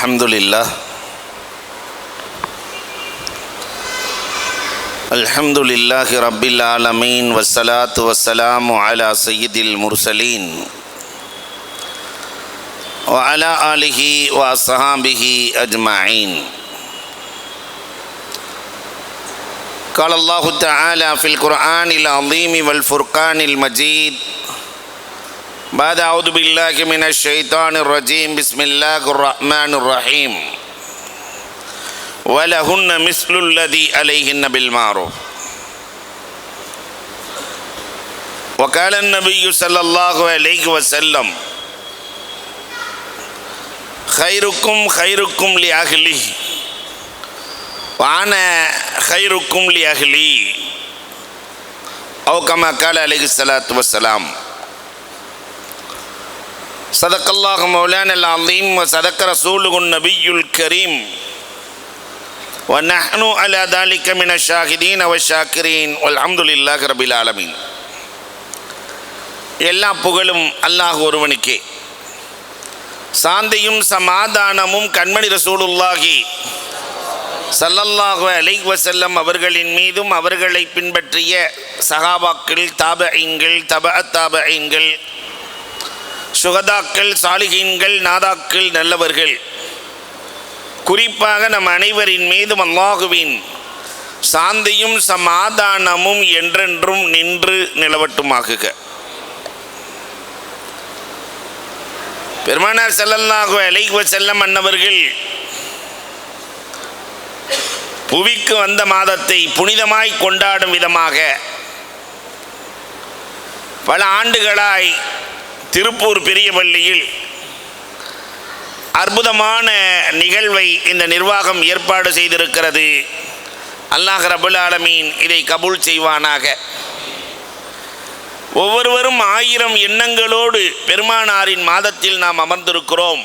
Alhamdulillah. Alhamdulillahi Rabbil Alameen. Wassalatu wassalamu ala Sayyidil Mursaleen wa ala alihi wa ashabihi ajma'in. Qala Allahu ta'ala fil Qur'anil azim wal furqanil majid. Ba'da a'udhu billahi minash shaitanir rajim. Bismillahir rahmanir rahim. Walahunna mislul ladhi alayhinna bil ma'ruf. Wa qala an-nabiyyu sallallahu alayhi wa sallam, khairukum khairukum li ahlihi wa ana khairukum li ahli. Aw kama qala alayhi salatu wassalam. Sadaqallahu maulana al-azim wa sadaqa rasuluhu an-nabiyyul karim wa nahnu ala dhalika minash shahidin wa shakirin walhamdulillahi rabbil alamin. எல்லா புகழும் அல்லாஹ் ஒருவனுக்கே. சாந்தியும் சமாதானமும் கண்மணி ரசூலுல்லாஹி ஸல்லல்லாஹு அலைஹி வஸல்லம் அவர்களின் மீதும் அவர்களை பின்பற்றிய சஹாபாக்கள், தாபஈன்கள், தபஅத் தாபஈன்கள், சுகதாக்கள், சாலிஹீன்கள், நாதாக்கள், நல்லவர்கள், குறிப்பாக நம் அனைவரின் மீதும் அல்லாஹுவின் சாந்தியும் சமாதானமும் என்றென்றும் நின்று நிலவட்டுமாகுக. பெருமானார் ஸல்லல்லாஹு அலைஹி வஸல்லம் அன்னவர்கள் புவிக்கு வந்த மாதத்தை புனிதமாய் கொண்டாடும் விதமாக பல ஆண்டுகளாய் திருப்பூர் பெரிய பள்ளியில் அற்புதமான நிகழ்வை இந்த நிர்வாகம் ஏற்பாடு செய்திருக்கிறது. அல்லாஹ் ரப்பல் ஆலமீன் இதை கபூல் செய்வானாக. ஒவ்வொருவரும் 1000 எண்ணங்களோடு பெருமானாரின் மாதத்தில் நாம் அமர்ந்திருக்கிறோம்.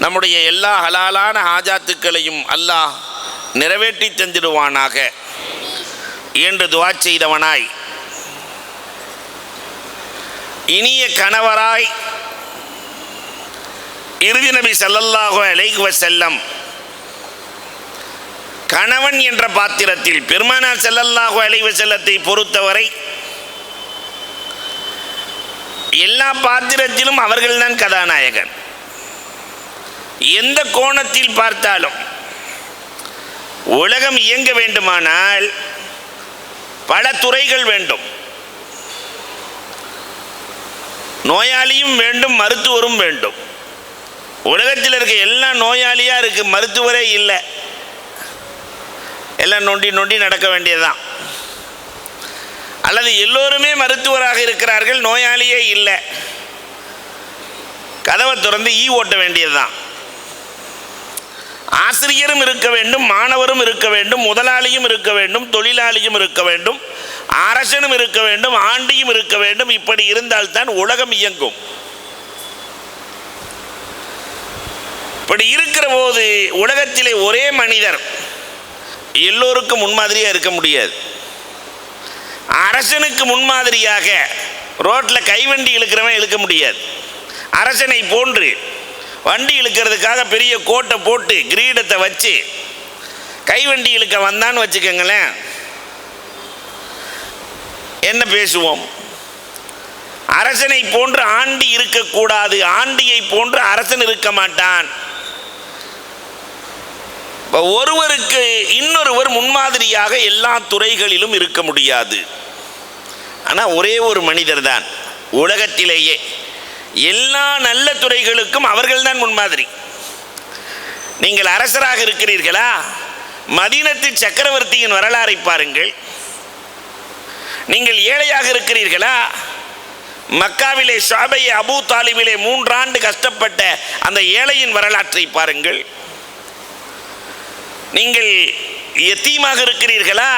நம்முடைய எல்லா ஹலாலான ஹாஜாத்துக்களையும் அல்லாஹ் நிறைவேற்றி தந்திடுவானாக என்று துஆ செய்தவனாய், இனிய கணவராய் இறுதி நபி ஸல்லல்லாஹு அலைஹி வஸல்லம் கணவன் என்ற பாத்திரத்தில் பெருமானார் ஸல்லல்லாஹு அலைஹி வஸல்லத்தை பொறுத்தவரை எல்லா பாத்திரத்திலும் அவர்கள்தான் கதாநாயகன். எந்த கோணத்தில் பார்த்தாலும் உலகம் இயங்க வேண்டுமானால் பல துறைகள் வேண்டும். நோயாளியும் வேண்டும், மருத்துவரும் வேண்டும். உலகத்தில் இருக்க எல்லாம் நோயாளியாக இருக்குது, மருத்துவரே இல்லை. எல்லாம் நொண்டி நொண்டி நடக்க வேண்டியதுதான். அல்லது எல்லோருமே மருத்துவராக இருக்கிறார்கள், நோயாளியே இல்லை, கதவை திறந்து ஓட்ட வேண்டியதுதான். ஆசிரியரும் இருக்க வேண்டும், மாணவரும் இருக்க வேண்டும், முதலாளியும் இருக்க வேண்டும், தொழிலாளியும் இருக்க வேண்டும், அரசனும் இருக்க வேண்டும், ஆண்டியும் இருக்க வேண்டும். இப்படி இருந்தால்தான் உலகம் இயங்கும். இப்படி இருக்கிற போது உலகத்திலே ஒரே மனிதர் எல்லோருக்கும் முன்மாதிரியாக இருக்க முடியாது. அரசனுக்கு முன்மாதிரியாக ரோட்டில் கைவண்டி இழுக்கிறவன் இழுக்க முடியாது. அரசனை போன்று வண்டி இழுக்கிறதுக்காக பெரிய கோட்டை போட்டு கிரீடத்தை வச்சு கைவண்டி இழுக்க வந்தான்னு வச்சுக்கோங்களேன், என்ன பேசுவோம்? அரசனை போன்று ஆண்டி இருக்கக்கூடாது, ஆண்டியை போன்று அரசன் இருக்க மாட்டான். ஒருவருக்கு இன்னொருவர் முன்மாதிரியாக எல்லா துறைகளிலும் இருக்க முடியாது. ஆனால் ஒரே ஒரு மனிதர் தான் உலகத்திலேயே எல்லா நல்ல துறைகளுக்கும் அவர்கள்தான் முன்மாதிரி. நீங்கள் அரசராக இருக்கிறீர்களா? மதீனத்து சக்கரவர்த்தியின் வரலாறை பாருங்கள். நீங்கள் ஏழையாக இருக்கிறீர்களா? மக்காவிலே ஷாபை அபூ தாலிபிலே 3 ஆண்டு கஷ்டப்பட்ட அந்த ஏழையின் வரலாற்றை பாருங்கள். நீங்கள் யத்தீமாக இருக்கிறீர்களா?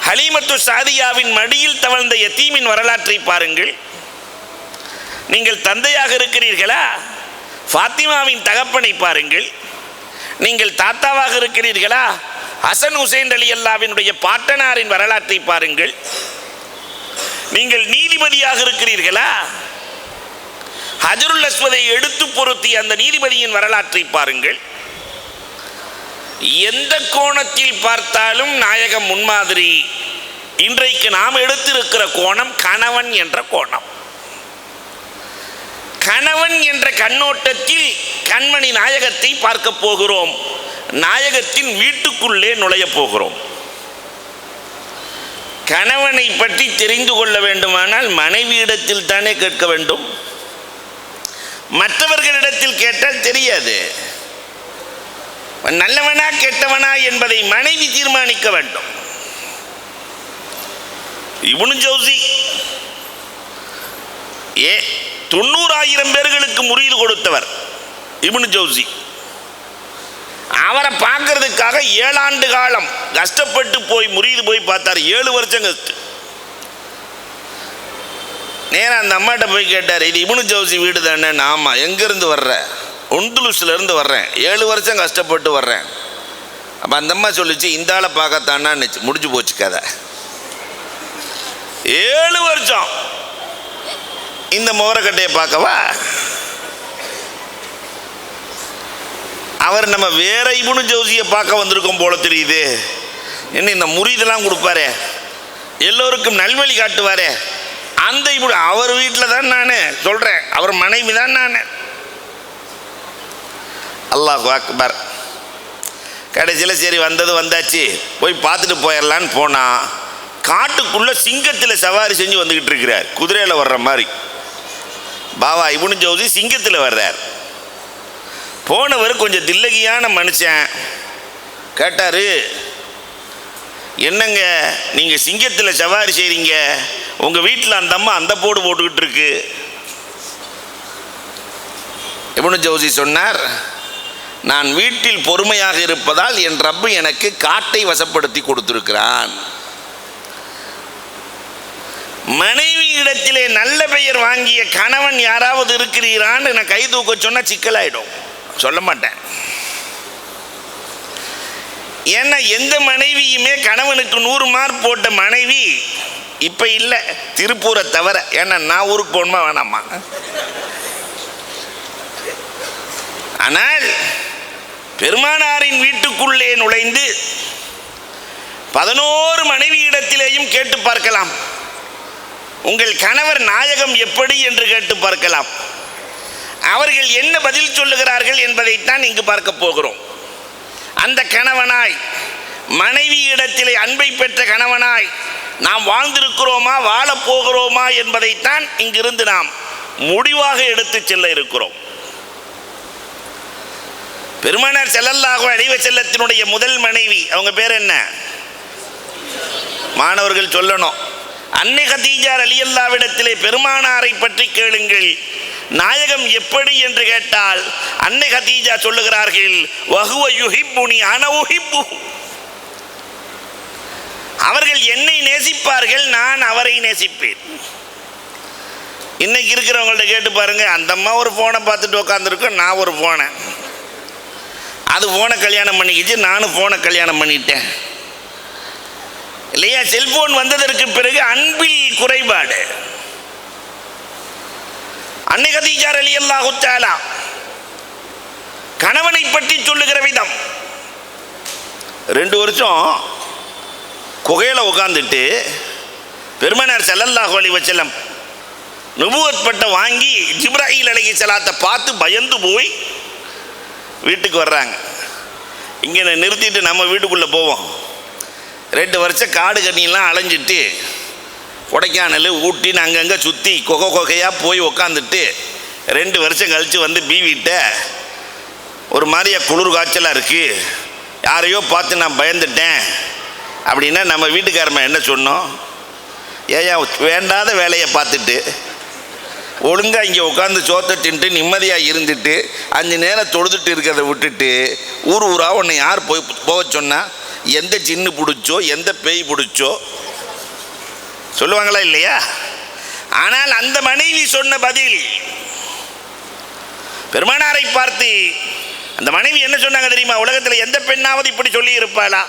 ஹலீமத்து சாதியாவின் மடியில் தவழ்ந்த யத்தீமின் வரலாற்றை பாருங்கள். நீங்கள் தந்தையாக இருக்கிறீர்களா? ஃபாத்திமாவின் தகப்பனை பாருங்கள். நீங்கள் தாத்தாவாக இருக்கிறீர்களா? ஹசன் ஹுசைன் ரலியல்லாஹுவினுடைய பாட்டனாரின் வரலாற்றை பாருங்கள். நீங்கள் நீதிபதியாக இருக்கிறீர்களா? ஹஜருல் அஸ்வதை எடுத்து பொருத்தி அந்த நீதிபதியின் வரலாற்றை பாருங்கள். எந்த கோணத்தில் பார்த்தாலும் நாயகம் முன்மாதிரி. இன்றைக்கு நாம் எடுத்திருக்கிற கோணம் கணவன் என்ற கோணம். கணவன் என்ற கண்ணோட்டத்தில் கண்மணி நாயகத்தை பார்க்க போகிறோம். நாயகத்தின் வீட்டுக்குள்ளே நுழைய போகிறோம். கணவனை பற்றி தெரிந்து கொள்ள வேண்டுமானால் மனைவியிடத்தில் தானே கேட்க வேண்டும். மற்றவர்களிடத்தில் கேட்டால் தெரியாது. நல்லவனா கெட்டவனா என்பதை மனைவி தீர்மானிக்க வேண்டும். இப்னு ஜௌசி 90,000 பேர்களுக்கு முரீது கொடுத்தவர் இப்னு ஜௌசி. அவரை பார்க்கறதுக்காக 7 ஆண்டு காலம் கஷ்டப்பட்டு போய் முரீது போய் பார்த்தார். 7 வருஷம் கஷ்டம். நேராக அந்த அம்மாட்ட போய் கேட்டார், இது இப்னு ஜௌசி வீடு தானே? ஆமாம். எங்கேருந்து வர்ற? உந்துலுஸ்லேருந்து வர்றேன். 7 வருஷம் கஷ்டப்பட்டு வர்றேன். அப்போ அந்த அம்மா சொல்லிச்சு, இந்த ஆளை பார்க்கத்தானான்னு. முடிஞ்சு போச்சு கதை. 7 வருஷம் இந்த மோரக்கட்டையை பார்க்கவா? அவர் நம்ம வேற இப்னு ஜௌசியை பார்க்க வந்திருக்கோம் போல தெரியுது. என்ன இந்த முரீதெல்லாம் கொடுப்பாரு, எல்லோருக்கும் நல்வழி காட்டுவாரே, அந்த இப்படி அவர் வீட்டில் தான் நான் சொல்கிறேன், அவர் மனைவி தான் நான். அல்லாஹு அக்பர். கடைசியில் சரி வந்தது வந்தாச்சு, போய் பார்த்துட்டு போயிடலான்னு போனால் காட்டுக்குள்ளே சிங்கத்தில் சவாரி செஞ்சு வந்துக்கிட்டு இருக்கிறார், குதிரையில் வர்ற மாதிரி. பாவா இப்னு ஜௌசி சிங்கத்தில் வர்றார். போனவர் கொஞ்சம் தில்லகியான மனுஷன். கேட்டார், என்னங்க நீங்கள் சிங்கத்தில் சவாரி செய்கிறீங்க, உங்கள் வீட்டில் அந்த அம்மா அந்த போடு போட்டுக்கிட்டு இருக்கு. இப்னு ஜௌசி சொன்னார், நான் வீட்டில் பொறுமையாக இருப்பதால் என் ரப்பு எனக்கு காட்டை வசப்படுத்தி கொடுத்திருக்கிறான். மனைவி இடத்திலே நல்ல பெயர் வாங்கிய கணவன் யாராவது இருக்கிறீரான்னு நான் கை தூக்க சொன்னால் சிக்கலாயிடும். சொல்ல மாட்டேன். ஏன்னா எந்த மனைவியுமே கணவனுக்கு 100 மார்க் போட்ட மனைவி இப்போ இல்லை, திருப்பூரை தவிர. ஏன்னா நான் ஊருக்கு போகணுமா வேணாமா? ஆனால் பெருமானாரின் வீட்டுக்குள்ளே நுழைந்து 11 மனைவி இடத்திலேயும் கேட்டு பார்க்கலாம். உங்கள் கணவர் நாயகம் எப்படி என்று கேட்டு பார்க்கலாம். அவர்கள் என்ன பதில் சொல்லுகிறார்கள் என்பதைத்தான் இங்கு பார்க்க போகிறோம். அந்த கணவனாய், மனைவி இடத்திலே அன்பை பெற்ற கணவனாய் நாம் வாழ்ந்திருக்கிறோமா, வாழப்போகிறோமா என்பதைத்தான் இங்கிருந்து நாம் முடிவாக எடுத்து செல்ல இருக்கிறோம். பெருமானார் ஸல்லல்லாஹு அலைஹி வஸல்லத்தினுடைய முதல் மனைவி, அவங்க பேர் என்ன? மாணவர்கள் சொல்லணும். அன்னை கதீஜா ரலியல்லாஹுவிடத்திலே பெருமானாரை பற்றி கேளுங்கள், நாயகம் எப்படி என்று கேட்டால் அன்னை கதீஜா சொல்லுகிறார்கள், வஹுவ யுஹிப்புனி அன உஹிப்புஹு. அவர்கள் என்னை நேசிப்பார்கள், நான் அவரை நேசிப்பேன். இன்னைக்கு இருக்கிறவங்கள்ட்ட கேட்டு பாருங்க, அந்த அம்மா ஒரு ஃபோனை பார்த்துட்டு உட்காந்துருக்கோம், நான் ஒரு ஃபோனை, அது ஃபோனை கல்யாணம் பண்ணிக்கிச்சு, நானும் ஃபோனை கல்யாணம் பண்ணிட்டேன் இல்லையா? செல்போன் வந்ததற்கு பிறகு அன்பில் குறைபாடு. அன்னை கதீஜா ரலியல்லாஹு தஆலா கணவனை பற்றி சொல்லுகிற விதம், 2 வருஷம் குகையில் உட்காந்துட்டு பெருமானார் ஸல்லல்லாஹு அலைஹி வஸல்லம் நுபுவத் பட்டம் வாங்கி ஜிப்ராயில் அலைஹிஸ்ஸலாத்தை பார்த்து பயந்து போய் வீட்டுக்கு வர்றாங்க. இங்கே நிறுத்திட்டு நம்ம வீட்டுக்குள்ளே போவோம். 2 வருஷம் காடு கண்ணியெல்லாம் அலைஞ்சிட்டு கொடைக்கானல் ஊட்டின்னு அங்கங்கே சுற்றி கொகையாக போய் உக்காந்துட்டு 2 வருஷம் கழித்து வந்து பீவிட்ட ஒரு மாதிரியா குளிர் காய்ச்சலாக இருக்குது, யாரையோ பார்த்து நான் பயந்துட்டேன் அப்படின்னா நம்ம வீட்டுக்காரம்மா என்ன சொன்னோம்? ஏயா வேண்டாத வேலையை பார்த்துட்டு ஒழுங்காக இங்கே உட்காந்து சோத்தை தின்ட்டு நிம்மதியாக இருந்துட்டு 5 நேரம் தொழுதுட்டு இருக்கிறத விட்டுட்டு ஊராக உன்னை யார் போக சொன்னால், எந்த ஜின்னு பிடிச்சோ எந்த பேய் பிடிச்சோ சொல்லுவாங்களா இல்லையா? ஆனால் அந்த மனைவி சொன்ன பதில், பெருமானாரை பார்த்து அந்த மனைவி என்ன சொன்னாங்க தெரியுமா? உலகத்தில் எந்த பெண்ணாவது இப்படி சொல்லி இருப்பாளா?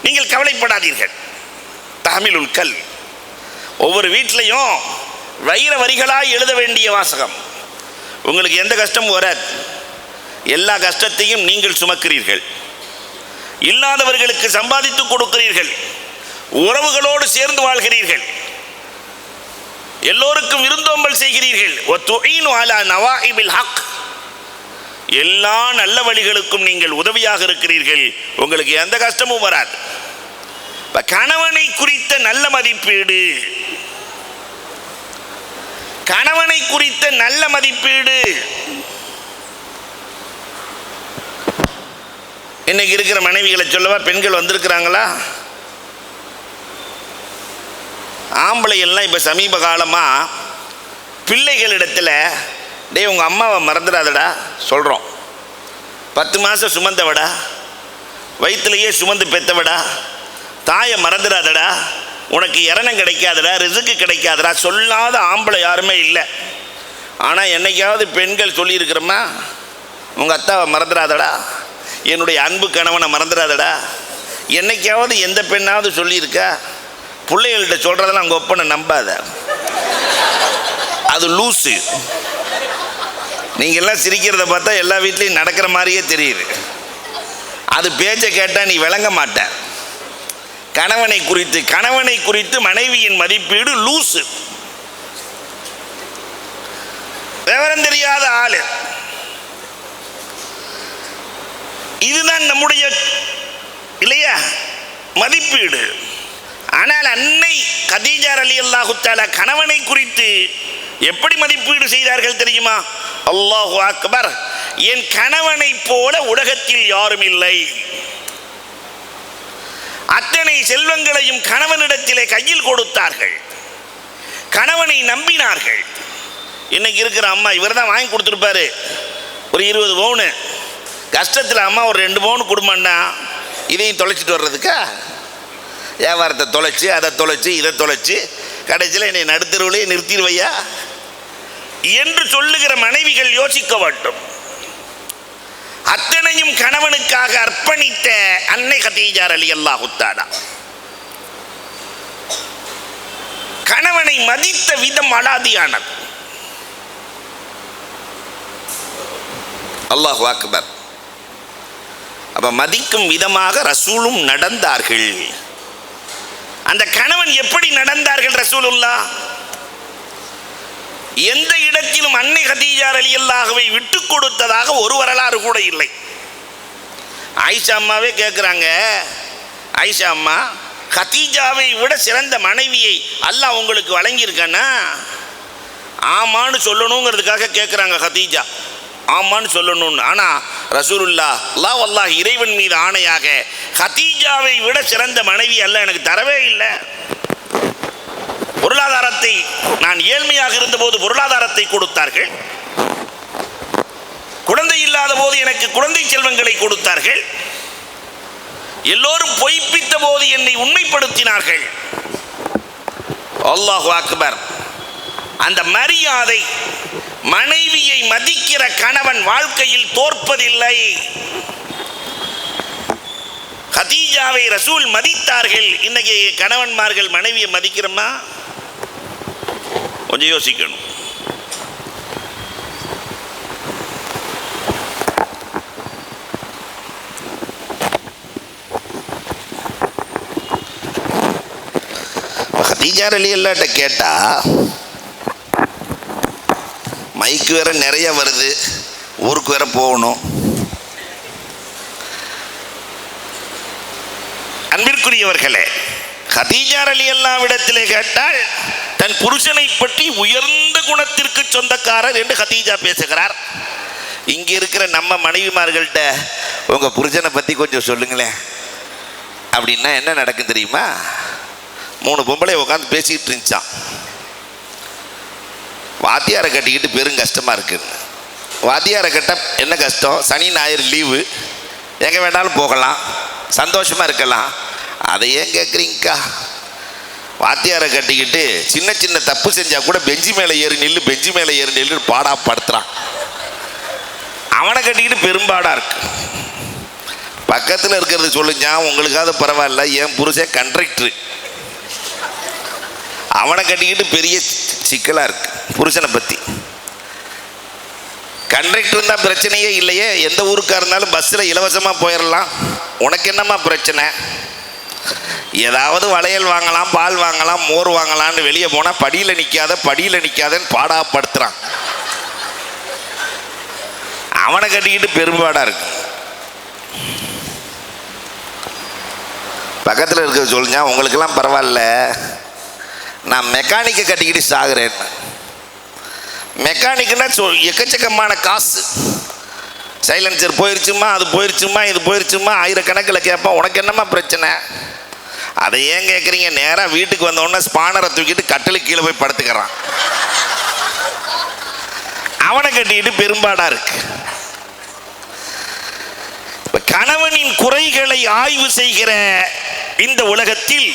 நீங்கள் கவலைப்படாதீர்கள். தஹ்மிலுல் கல், ஒவ்வொரு வீட்டிலையும் வைர வரிகளாய் எழுத வேண்டிய வாசகம், உங்களுக்கு எந்த கஷ்டமும் வராது. எல்லா கஷ்டத்தையும் நீங்கள் சுமக்கிறீர்கள், இல்லாதவர்களுக்கு சம்பாதித்து கொடுக்கிறீர்கள், உறவுகளோடு சேர்ந்து வாழ்கிறீர்கள், எல்லோருக்கும் விருந்தோம்பல் செய்கிறீர்கள். எல்லா நல்ல வழிகளுக்கும் நீங்கள் உதவியாக இருக்கிறீர்கள், உங்களுக்கு எந்த கஷ்டமும் வராது. கணவனை குறித்த நல்ல மதிப்பீடு, கணவனை குறித்த நல்ல மதிப்பீடு. இன்னைக்கு இருக்கிற மனைவிகளை சொல்லவா? பெண்கள் வந்திருக்கிறாங்களா? ஆம்பளை எல்லாம் இப்போ சமீப காலமாக பிள்ளைகளிடத்தில் டே உங்கள் அம்மாவை மறந்துடாதடா சொல்கிறோம். 10 மாதம் சுமந்தவடா, வயிற்றுலையே சுமந்து பெற்றவடா, தாயை மறந்துடாதடா, உனக்கு இரணம் கிடைக்காதடா, ரிசுக்கு கிடைக்காதடா சொல்லாத ஆம்பளை யாருமே இல்லை. ஆனால் என்னைக்காவது பெண்கள் சொல்லியிருக்கிறோமா, உங்கள் அத்தாவை மறந்துடாதடா, என்னுடைய அன்பு கணவனை மறந்துடாதடா? என்னைக்காவது எந்த பெண்ணாவது சொல்லியிருக்கா? பிள்ளைகள்கிட்ட சொல்கிறதெல்லாம் அவங்க ஒப்பனை நம்பாத, அது லூஸு. நீங்கள்லாம் சிரிக்கிறத பார்த்தா எல்லா வீட்லேயும் நடக்கிற மாதிரியே தெரியுது. அது பேச்சை கேட்டால் நீ விளங்க மாட்ட. கணவனை குறித்து மனைவியின் மதிப்பீடு லூஸு, விவரம் தெரியாத ஆளு. இதுதான் நம்முடைய இல்லையா மதிப்பீடு. ஆனால் அன்னை கதீஜா ரலியல்லாஹு தஆலா கணவனை குறித்து எப்படி மதிப்பீடு செய்தார்கள் தெரியுமா? அல்லாஹு அக்பர், என் கணவனை போல உலகத்தில் யாரும் இல்லை. அத்தனை செல்வங்களையும் கணவனிடத்திலே கையில் கொடுத்தார்கள், கணவனை நம்பினார்கள். இன்னைக்கு இருக்கிற அம்மா இவர் தான் வாங்கி கொடுத்துருப்பாரு ஒரு 20 பவுனு, கஷ்டத்தில் அம்மா ஒரு 2 பவுன் கொடுமாண்டா, இதையும் தொலைச்சிட்டு வர்றதுக்கா? வியாபாரத்தை தொலைச்சி, அதை தொலைச்சி, இதை தொலைச்சி, கடைசியில் என்னை நடுத்தருவிலே நிறுத்திடுவையா என்று சொல்லுகிற மனைவிகள் யோசிக்க வேண்டும். அத்தனையும் கணவனுக்காக அர்ப்பணித்த அன்னை கதீஜா ரலியல்லாஹு தஆலா கணவனை மதித்த விதம் அலாதியானது. அல்லாஹு அக்பர். அப்ப மதிக்கும் விதமாக ரசூலும் நடந்தார்கள். அந்த கணவன் எப்படி நடந்தார்கள் ரசூலுல்லாஹ்? எந்த இடத்திலும் அன்னை கதீஜா ரலியல்லாஹுவை விட்டு கொடுத்ததாக ஒரு வரலாறு கூட இல்லை. ஆயிஷா அம்மாவே கேட்குறாங்க, ஆயிஷா அம்மா, கதீஜாவை விட சிறந்த மனைவியை அல்லாஹ் உங்களுக்கு வழங்கியிருக்கானா? ஆமான்னு சொல்லணுங்கிறதுக்காக கேட்குறாங்க கதீஜா, ஆமான்னு சொல்லணும்னு. ஆனால் ரசூலுல்லாஹ் அல்லாஹ் வல்லாஹ் இறைவன் மீது ஆணையாக கதீஜாவை விட சிறந்த மனைவி அல்ல எனக்கு தரவே இல்லை. பொருளாதாரத்தை, நான் ஏழ்மையாக இருந்தபோது பொருளாதாரத்தை கொடுத்தார்கள், குழந்தை இல்லாத போது எனக்கு குழந்தை செல்வங்களை கொடுத்தார்கள், எல்லோரும் பொய்ப்பித்த போது என்னை உண்மைப்படுத்தினார்கள். அல்லாஹு அக்பர். அந்த மரியாதை, மனைவியை மதிக்கிற கணவன் வாழ்க்கையில் தோற்பதில்லை. கதீஜாவை ரசூல் மதித்தார்கள். இன்னைக்கு கணவன்மார்கள் மனைவியை மதிக்கிறோமா? கொஞ்சம் யோசிக்கணும். கதீஜா ரலியல்லாஹு கேட்டா மைக்கு வேற நிறைய வருது, ஊருக்கு வேற போகணும். அன்பிற்குரியவர்களே, கதீஜா ரலியல்லாஹு இடத்திலே கேட்டால் தன் புருஷனை பற்றி உயர்ந்த குணத்திற்கு சொந்தக்காரர் என்று கதீஜா பேசுகிறார். இங்கே இருக்கிற நம்ம மனைவிமார்கள்ட்ட உங்கள் புருஷனை பற்றி கொஞ்சம் சொல்லுங்களேன் அப்படின்னா என்ன நடக்கும் தெரியுமா? 3 பொம்பளை உட்காந்து பேசிக்கிட்டு இருந்துச்சான். வாத்தியாரை கட்டிக்கிட்டு பெரும் கஷ்டமாக இருக்குது. வாத்தியாரை கட்ட என்ன கஷ்டம்? சனி ஞாயிறு லீவு, எங்கே வேணாலும் போகலாம், சந்தோஷமாக இருக்கலாம். அதை ஏன் கேட்குறீங்கக்கா? வாத்தியாரை கட்டிக்கிட்டு சின்ன சின்ன தப்பு செஞ்சால் கூட பெஞ்சு மேலே ஏறி நில்லு, பெஞ்சு மேலே ஏறி நில்லு பாடாப்படுத்துகிறான். அவனை கட்டிக்கிட்டு பெரும்பாடாக இருக்கு. பக்கத்தில் இருக்கிறது சொல்லுங்க, உங்களுக்காவது பரவாயில்ல, என் புருஷன் கண்ட்ரக்டரு, அவனை கட்டிக்கிட்டு பெரிய சிக்கலாக இருக்கு புருஷனை பற்றி. கண்டக்டர் தான் பிரச்சனையே இல்லையே, எந்த ஊருக்காக இருந்தாலும் பஸ்ஸில் இலவசமாக போயிடலாம், உனக்கு என்னம்மா பிரச்சனை? ஏதாவது வளையல் வாங்கலாம், பால் வாங்கலாம், மோர் வாங்கலான்னு வெளியே போனால் படியில் நிற்காதன்னு பாடாப்படுத்துகிறான். அவனை கட்டிக்கிட்டு பெரும்பாடாக இருக்கு. பக்கத்தில் இருக்கிறது சொல்லுங்க, உங்களுக்கெல்லாம் பரவாயில்ல, நான் மெக்கானிக்கை கட்டிக்கிட்டு சாகுறேன். மெக்கானிக்குன்னா எக்கச்சக்கமான காசு. சைலன்சர் போயிருச்சுமா, அது போயிருச்சுமா, இது போயிருச்சுமா, ஆயிரக்கணக்கில் கேட்பான். உனக்கு என்னம்மா பிரச்சனை? அதை ஏன் கேட்குறீங்க? நேராக வீட்டுக்கு வந்தோடனே ஸ்பானரை தூக்கிட்டு கட்டிலுக்கு கீழே போய் படுத்துக்கிறான். அவனை கட்டிக்கிட்டு பெரும்பாடாக இருக்கு. இப்போ கணவனின் குறைகளை ஆய்வு செய்கிற இந்த உலகத்தில்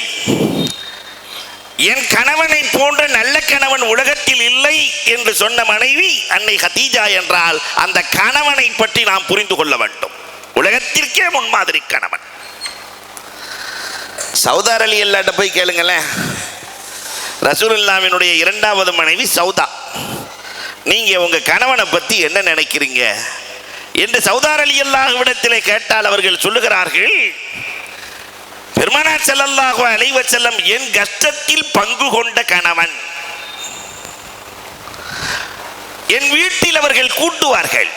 என் கணவனை போன்ற நல்ல கணவன் உலகத்தில் இல்லை என்று சொன்ன மனைவி அன்னை ஹதீஜா என்றால் அந்த கணவனை பற்றி நாம் புரிந்து கொள்ள வேண்டும். உலகத்திற்கே முன்மாதிரி கணவன். சௌதார் அலி அல்லாட்ட போய் கேளுங்களேன். ரசூலுல்லாஹ்வினுடைய இரண்டாவது மனைவி சௌதா, நீங்க உங்க கணவனை பத்தி என்ன நினைக்கிறீங்க என்று சௌதார் அலி அல்லாஹ்விடத்திலே கேட்டால் அவர்கள் சொல்லுகிறார்கள், பெருமானார் ஸல்லல்லாஹு அலைஹி வஸல்லம் என் கஷ்டத்தில் பங்கு கொண்ட கணவன். என் வீட்டில் அவர்கள் கூட்டுவார்கள்,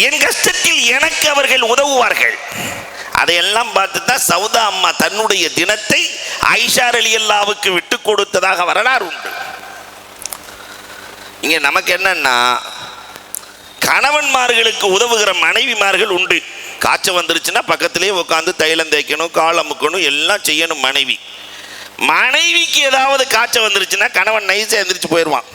என் கஷ்டத்தில் எனக்கு அவர்கள் உதவுவார்கள். அதையெல்லாம் பார்த்து தான் சௌதா அம்மா தன்னுடைய தினத்தை ஆயிஷா ரலியல்லாஹுவுக்கு விட்டு கொடுத்ததாக வரலாறு உண்டு. இங்கே நமக்கு என்னன்னா, கணவன்மார்களுக்கு உதவுகிற மனைவிமார்கள் உண்டு. காய்ச்சல் வந்துருச்சுன்னா பக்கத்திலேயே உட்காந்து தைலம் தேய்க்கணும், கால் அமுக்கணும், எல்லாம் செய்யணும் மனைவி. மனைவிக்கு ஏதாவது காய்ச்சல் வந்துருச்சுன்னா கணவன் நைஸாக எந்திரிச்சு போயிடுவான்.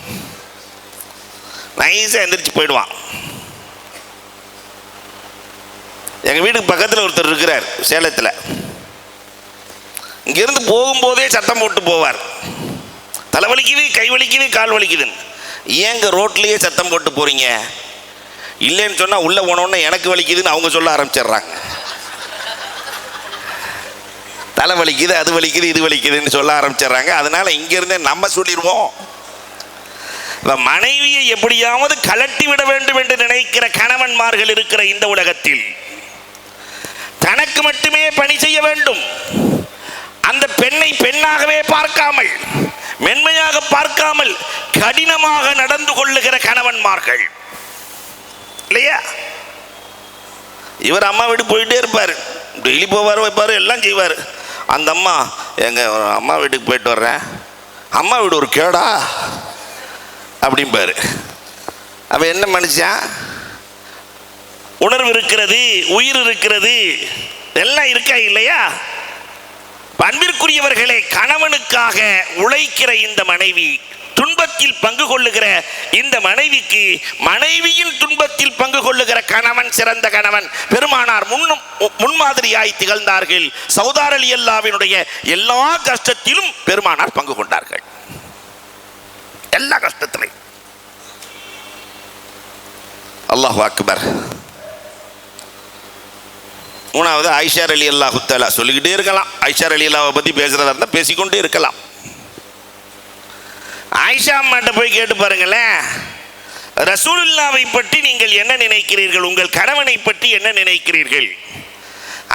எங்கள் வீட்டுக்கு பக்கத்தில் ஒருத்தர் இருக்கிறார் சேலத்தில். இங்கேருந்து போகும்போதே சத்தம் போட்டு போவார், தலை வலிக்குது, கை வலிக்குது, கால் வலிக்குதுன்னு. ஏங்க ரோட்லேயே சத்தம் போட்டு போகிறீங்க? இல்லைன்னு சொன்னால் உள்ளே போனோன்னே எனக்கு வலிக்குதுன்னு அவங்க சொல்ல ஆரம்பிச்சிடுறாங்க. தலை வலிக்குது, அது வலிக்குது, இது வலிக்குதுன்னு சொல்ல ஆரம்பிச்சிடுறாங்க. அதனால் இங்கேருந்தே நம்ம சொல்லிடுவோம். இப்போ மனைவியை எப்படியாவது கலட்டி விட வேண்டும் என்று நினைக்கிற கணவன்மார்கள் இருக்கிற இந்த உலகத்தில் தனக்கு மட்டுமே பணி செய்ய வேண்டும், அந்த பெண்ணை பெண்ணாகவே பார்க்காமல், மென்மையாக பார்க்காமல் கடினமாக நடந்து கொள்ளுகிற கணவன்மார்கள் இல்லையா? இவர் அம்மா வீட்டுக்கு போயிட்டே இருப்பார், டெய்லி போவார், வைப்பார், எல்லாம் செய்வார். அந்த அம்மா, எங்கள் அம்மா வீட்டுக்கு போயிட்டு வர்றேன், அம்மா வீடு ஒரு கேடா அப்படிம்பாரு. அப்போ என்ன மனுஷன்? உணர்வு இருக்கிறது, உயிர் இருக்கிறது, எல்லாம் இருக்கா இல்லையா? அன்பிற்குரியவர்களே, கணவனுக்காக உழைக்கிற இந்த மனைவி, துன்பத்தில் பங்கு கொள்ளுகிற இந்த மனைவிக்கு மனைவியின் துன்பத்தில் பங்கு கொள்ளுகிற கணவன் சிறந்த கணவன். பெருமானார் முன்மாதிரியாய் திகழ்ந்தார்கள். சௌதார் ரலியல்லாஹுவினுடைய எல்லா கஷ்டத்திலும் பெருமானார் பங்கு கொண்டார்கள், எல்லா கஷ்டத்திலையும். அல்லாஹு அக்பர். மூணாவது ஆயிஷா ரலியல்லாஹு தஆலா. சொல்லிக்கிட்டே இருக்கலாம், ஆயிஷா ரலியல்லாஹுவை பற்றி பேசுகிறதா இருந்தால் பேசிக்கொண்டே இருக்கலாம். ஆயிஷா அம்மாட்ட போய் கேட்டு பாருங்களேன், ரசூலுல்லாஹ்வை பற்றி நீங்கள் என்ன நினைக்கிறீர்கள், உங்கள் கணவனை பற்றி என்ன நினைக்கிறீர்கள்?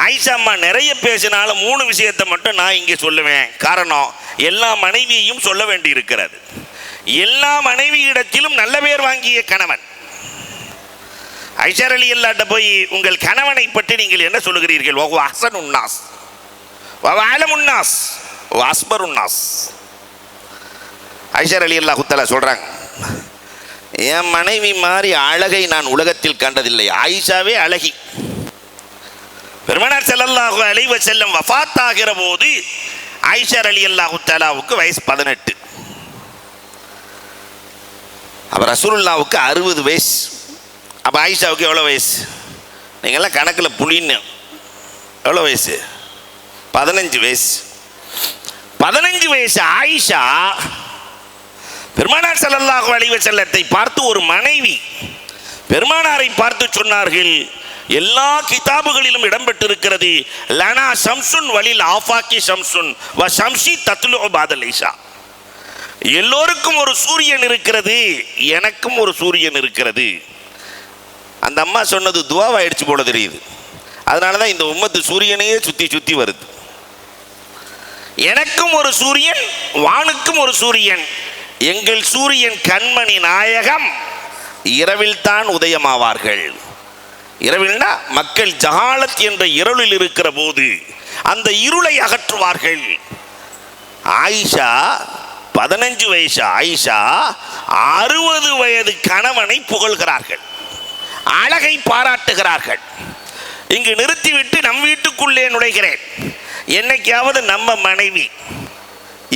ஆயிஷா அம்மா நிறைய பேசினாலும் 3 விஷயத்தை மட்டும் நான் இங்கே சொல்லுவேன். காரணம், எல்லா மனைவியையும் சொல்ல வேண்டி இருக்கிறது. எல்லா மனைவியிடத்திலும் நல்ல பேர் வாங்கிய கணவன். ஆயிஷா ரலியல்லாஹு போய் உங்கள் கணவனை பற்றி நீங்கள் என்ன சொல்லுகிறீர்கள்? வஹு அஹ்ஸனுன் நாஸ் வ அலமுன் நாஸ் வ அஸ்பருன் நாஸ். ஆயிஷா ரலியல்லாஹு தஆலா சொல்றாங்க, என் மனைவி மாதிரி அழகை நான் உலகத்தில் கண்டதில்லை. ஆயிஷாவே அழகி. பெருமானார் ஸல்லல்லாஹு அலைஹி வஸல்லம் வஃபாத் ஆகிற போது ஆயிஷா ரலியல்லாஹு தஆலாவுக்கு வயசு 18. அப்போ ரசூலுல்லாஹ்வுக்கு 60 வயசு. அப்போ ஆயிஷாவுக்கு எவ்வளோ வயசு? நீங்கள்லாம் கணக்கில் புளின்னு எவ்வளோ வயசு? 15 வயசு. 15 வயசு ஆயிஷா பெருமானார் ஸல்லல்லாஹு அலைஹி வஸல்லத்தை பார்த்து ஒரு மனைவி பெருமானாரை பார்த்து சொன்னார்கள், எல்லா கிதாபுகளிலும் இடம்பெற்றிருக்கிறது, லனா ஷம்சுன் வலில் ஆஃபாக்கி ஷம்சுன் வ ஷம்சி தத்லு பாதல் ஐஷா. எல்லோருக்கும் ஒரு சூரியன் இருக்கிறது, எனக்கும் ஒரு சூரியன் இருக்கிறது. அந்த அம்மா சொன்னது துவாவாயிடுச்சு போல தெரியுது. அதனால தான் இந்த உம்மத்து சூரியனையே சுற்றி சுற்றி வருது. எனக்கும் ஒரு சூரியன், வானுக்கும் ஒரு சூரியன். எங்கள் சூரியன் கண்மணி நாயகம் இரவில் தான் உதயமாவார்கள். இரவில்னா மக்கள் ஜஹாலத் என்ற இருளில் இருக்கிற போது அந்த இருளை அகற்றுவார்கள். ஆயிஷா 15 வயசு ஆயிஷா 60 வயது கணவனை புகழ்கிறார்கள், அழகை பாராட்டுகிறார்கள். இங்கு நிறுத்திவிட்டு நம் வீட்டுக்குள்ளே நுழைகிறேன். என்னைக்காவது நம்ம மனைவி,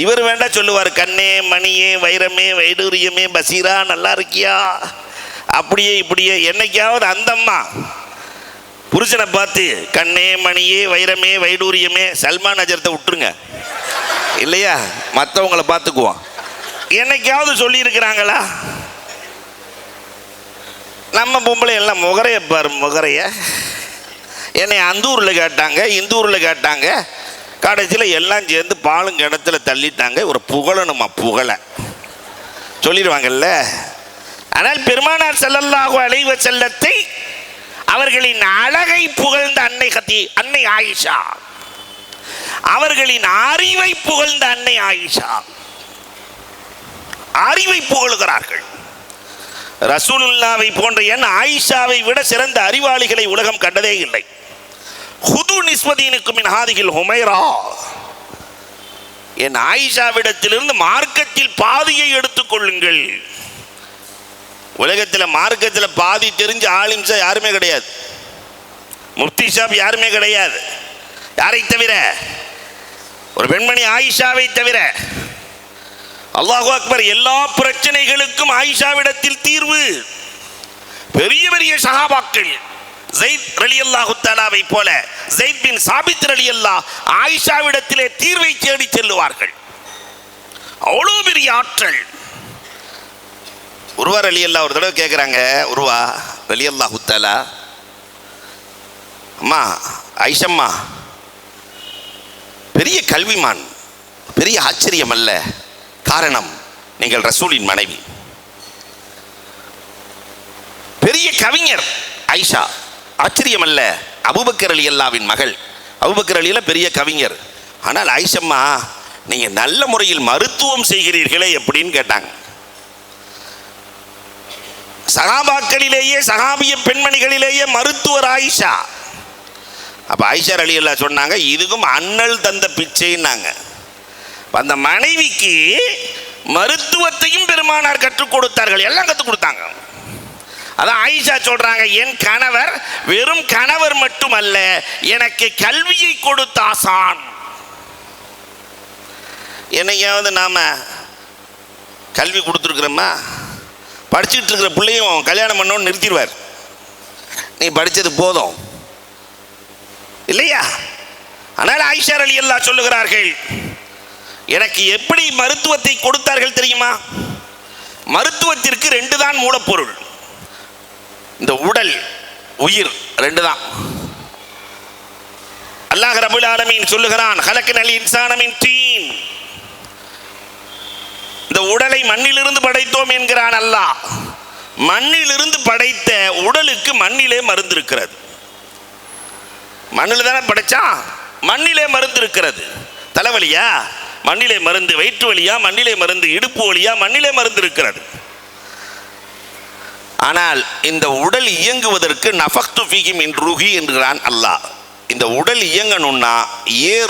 இவர் வேண்டாம் சொல்லுவார், கண்ணே மணியே வைரமே வைடூரியமே பசீரா நல்லா இருக்கியா அப்படியே இப்படியே. என்னைக்காவது அந்த அம்மா புருஷனை பார்த்து கண்ணே மணியே வைரமே வைடூரியமே, சல்மான் அஜரத்தை விட்டுருங்க இல்லையா, மற்றவங்களை பார்த்துக்குவோம், என்னைக்காவது சொல்லியிருக்கிறாங்களா? நம்ம பொம்பளை எல்லாம் முகரைய பாரு, முகரைய. என்னை அந்த ஊரில் கேட்டாங்க, இந்த ஊரில் கேட்டாங்க, கடைசியில் எல்லாம் சேர்ந்து பாலும் கிணத்துல தள்ளிட்டாங்க. ஒரு புகழணுமா, புகழ சொல்லிடுவாங்கல்ல. ஆனால் பெருமானார் ஸல்லல்லாஹு அலைஹி வஸல்லத்தை அவர்களின் அழகை புகழ்ந்த அன்னை ஆயிஷா, அவர்களின் அறிவை புகழ்ந்த அன்னை ஆயிஷா, அறிவை புகழ்கிறார்கள். ரசூலுல்லாவை போன்ற என் ஆயிஷாவை விட சிறந்த அறிவாளிகளை உலகம் கண்டதே இல்லை. ஹுது நிஸ்வதீனுக்கு மின் ஹாதிகில் ஹுமைரா, என் ஆயிஷாவிடத்திலிருந்து மார்க்கத்தில் பாதியை எடுத்துக்கொள்ளுங்கள். உலகத்தில் மார்க்கத்தில் பாதி தெரிஞ்ச ஆலிம்ஸா யாருமே கிடையாது, முஃப்தி சாப் யாருமே கிடையாது. யாரை தவிர? ஒரு பெண்மணி ஆயிஷாவை தவிர. அல்லாஹு அக்பர். எல்லா பிரச்சனைகளுக்கும் ஆயிஷாவிடத்தில் தீர்வு. பெரிய பெரிய சஹாபாக்கள் ஸைத் ரலியல்லாஹு தஆலாவை போல, ஸைத் பின் சாபித் ரலியல்லாஹ் ஆயிஷாவிடத்திலே தீர்வை தேடி செல்லுவார்கள். அவ்வளோ பெரிய ஆற்றல். உருவா ரலியல்லாஹ் ஒரு தடவை கேட்குறாங்க, உருவா ரலியல்லாஹு தஆலா, அம்மா ஐஷம்மா பெரிய கல்விமான், பெரிய ஆச்சரியம் அல்ல, காரணம் நீங்கள் ரசூலின் மனைவி. பெரிய கவிஞர் ஐஷா, ஆச்சரியம் அல்ல, அபூபக்கர் ரலியல்லாஹ்வின் மகள். அபூபக்கர் ரலியல்லாஹ் பெரிய கவிஞர். ஆனால் ஐஷம்மா நீங்கள் நல்ல முறையில் மருத்துவம் செய்கிறீர்களே எப்படின்னு கேட்டாங்க. சஹாபாக்களிலேயே, சஹாபிய பெண்மணிகளிலேயே மருத்துவர் ஆயிஷா. அப்போ ஆயிஷா ரலியல்லாஹ் சொன்னாங்க, இதுக்கும் அண்ணல் தந்த பிச்சைன்னாங்க. அந்த மனைவிக்கு மருத்துவத்தையும் பெருமானார் கற்றுக் கொடுத்தார்கள், எல்லாம் கற்றுக் கொடுத்தாங்க. அதான் ஆயிஷா சொல்றாங்க, என் கணவர் வெறும் கணவர் மட்டுமல்ல, எனக்கு கல்வியை கொடுத்த ஆசான். என்னையாவது நாம கல்வி கொடுத்துருக்குறோமா? படிச்சுட்டு இருக்கிற பிள்ளையும் கல்யாணம் பண்ணோன்னு நிறுத்திடுவார், நீ படித்தது போதும் இல்லையா? ஆனால் ஆயிஷா ரலியல்லாஹ் சொல்லுகிறார்கள், எனக்கு எப்படி மருத்துவத்தை கொடுத்தார்கள் தெரியுமா? மருத்துவத்திற்கு 2 தான் மூலப்பொருள். இந்த உடல், உயிர் 2 தான். அல்லாஹ் ரப்பல் ஆலமீன் சொல்லுகிறான், ஹலக்னல் இன்சான மின் தீன். இந்த உடலை மண்ணிலிருந்து படைத்தோம் என்கிறான் அல்லாஹ். மண்ணிலிருந்து படைத்த உடலுக்கு மண்ணிலே மருந்து இருக்கிறது. மண்ணில் தானே படைச்சான், மண்ணிலே மருந்து இருக்கிறது. தலைவலியா? மண்ணிலே மருந்து. வயிற்று வலியா? மண்ணிலே மருந்து. இடுப்பு வலியா? மண்ணிலே மருந்து இருக்கிறது. ஆனால் இந்த உடல் இயங்குவதற்கு நஃபக்து ஃபீஹி மின் ரூஹி என்கிறான் அல்லாஹ். இந்த உடல் இயங்கணும்னா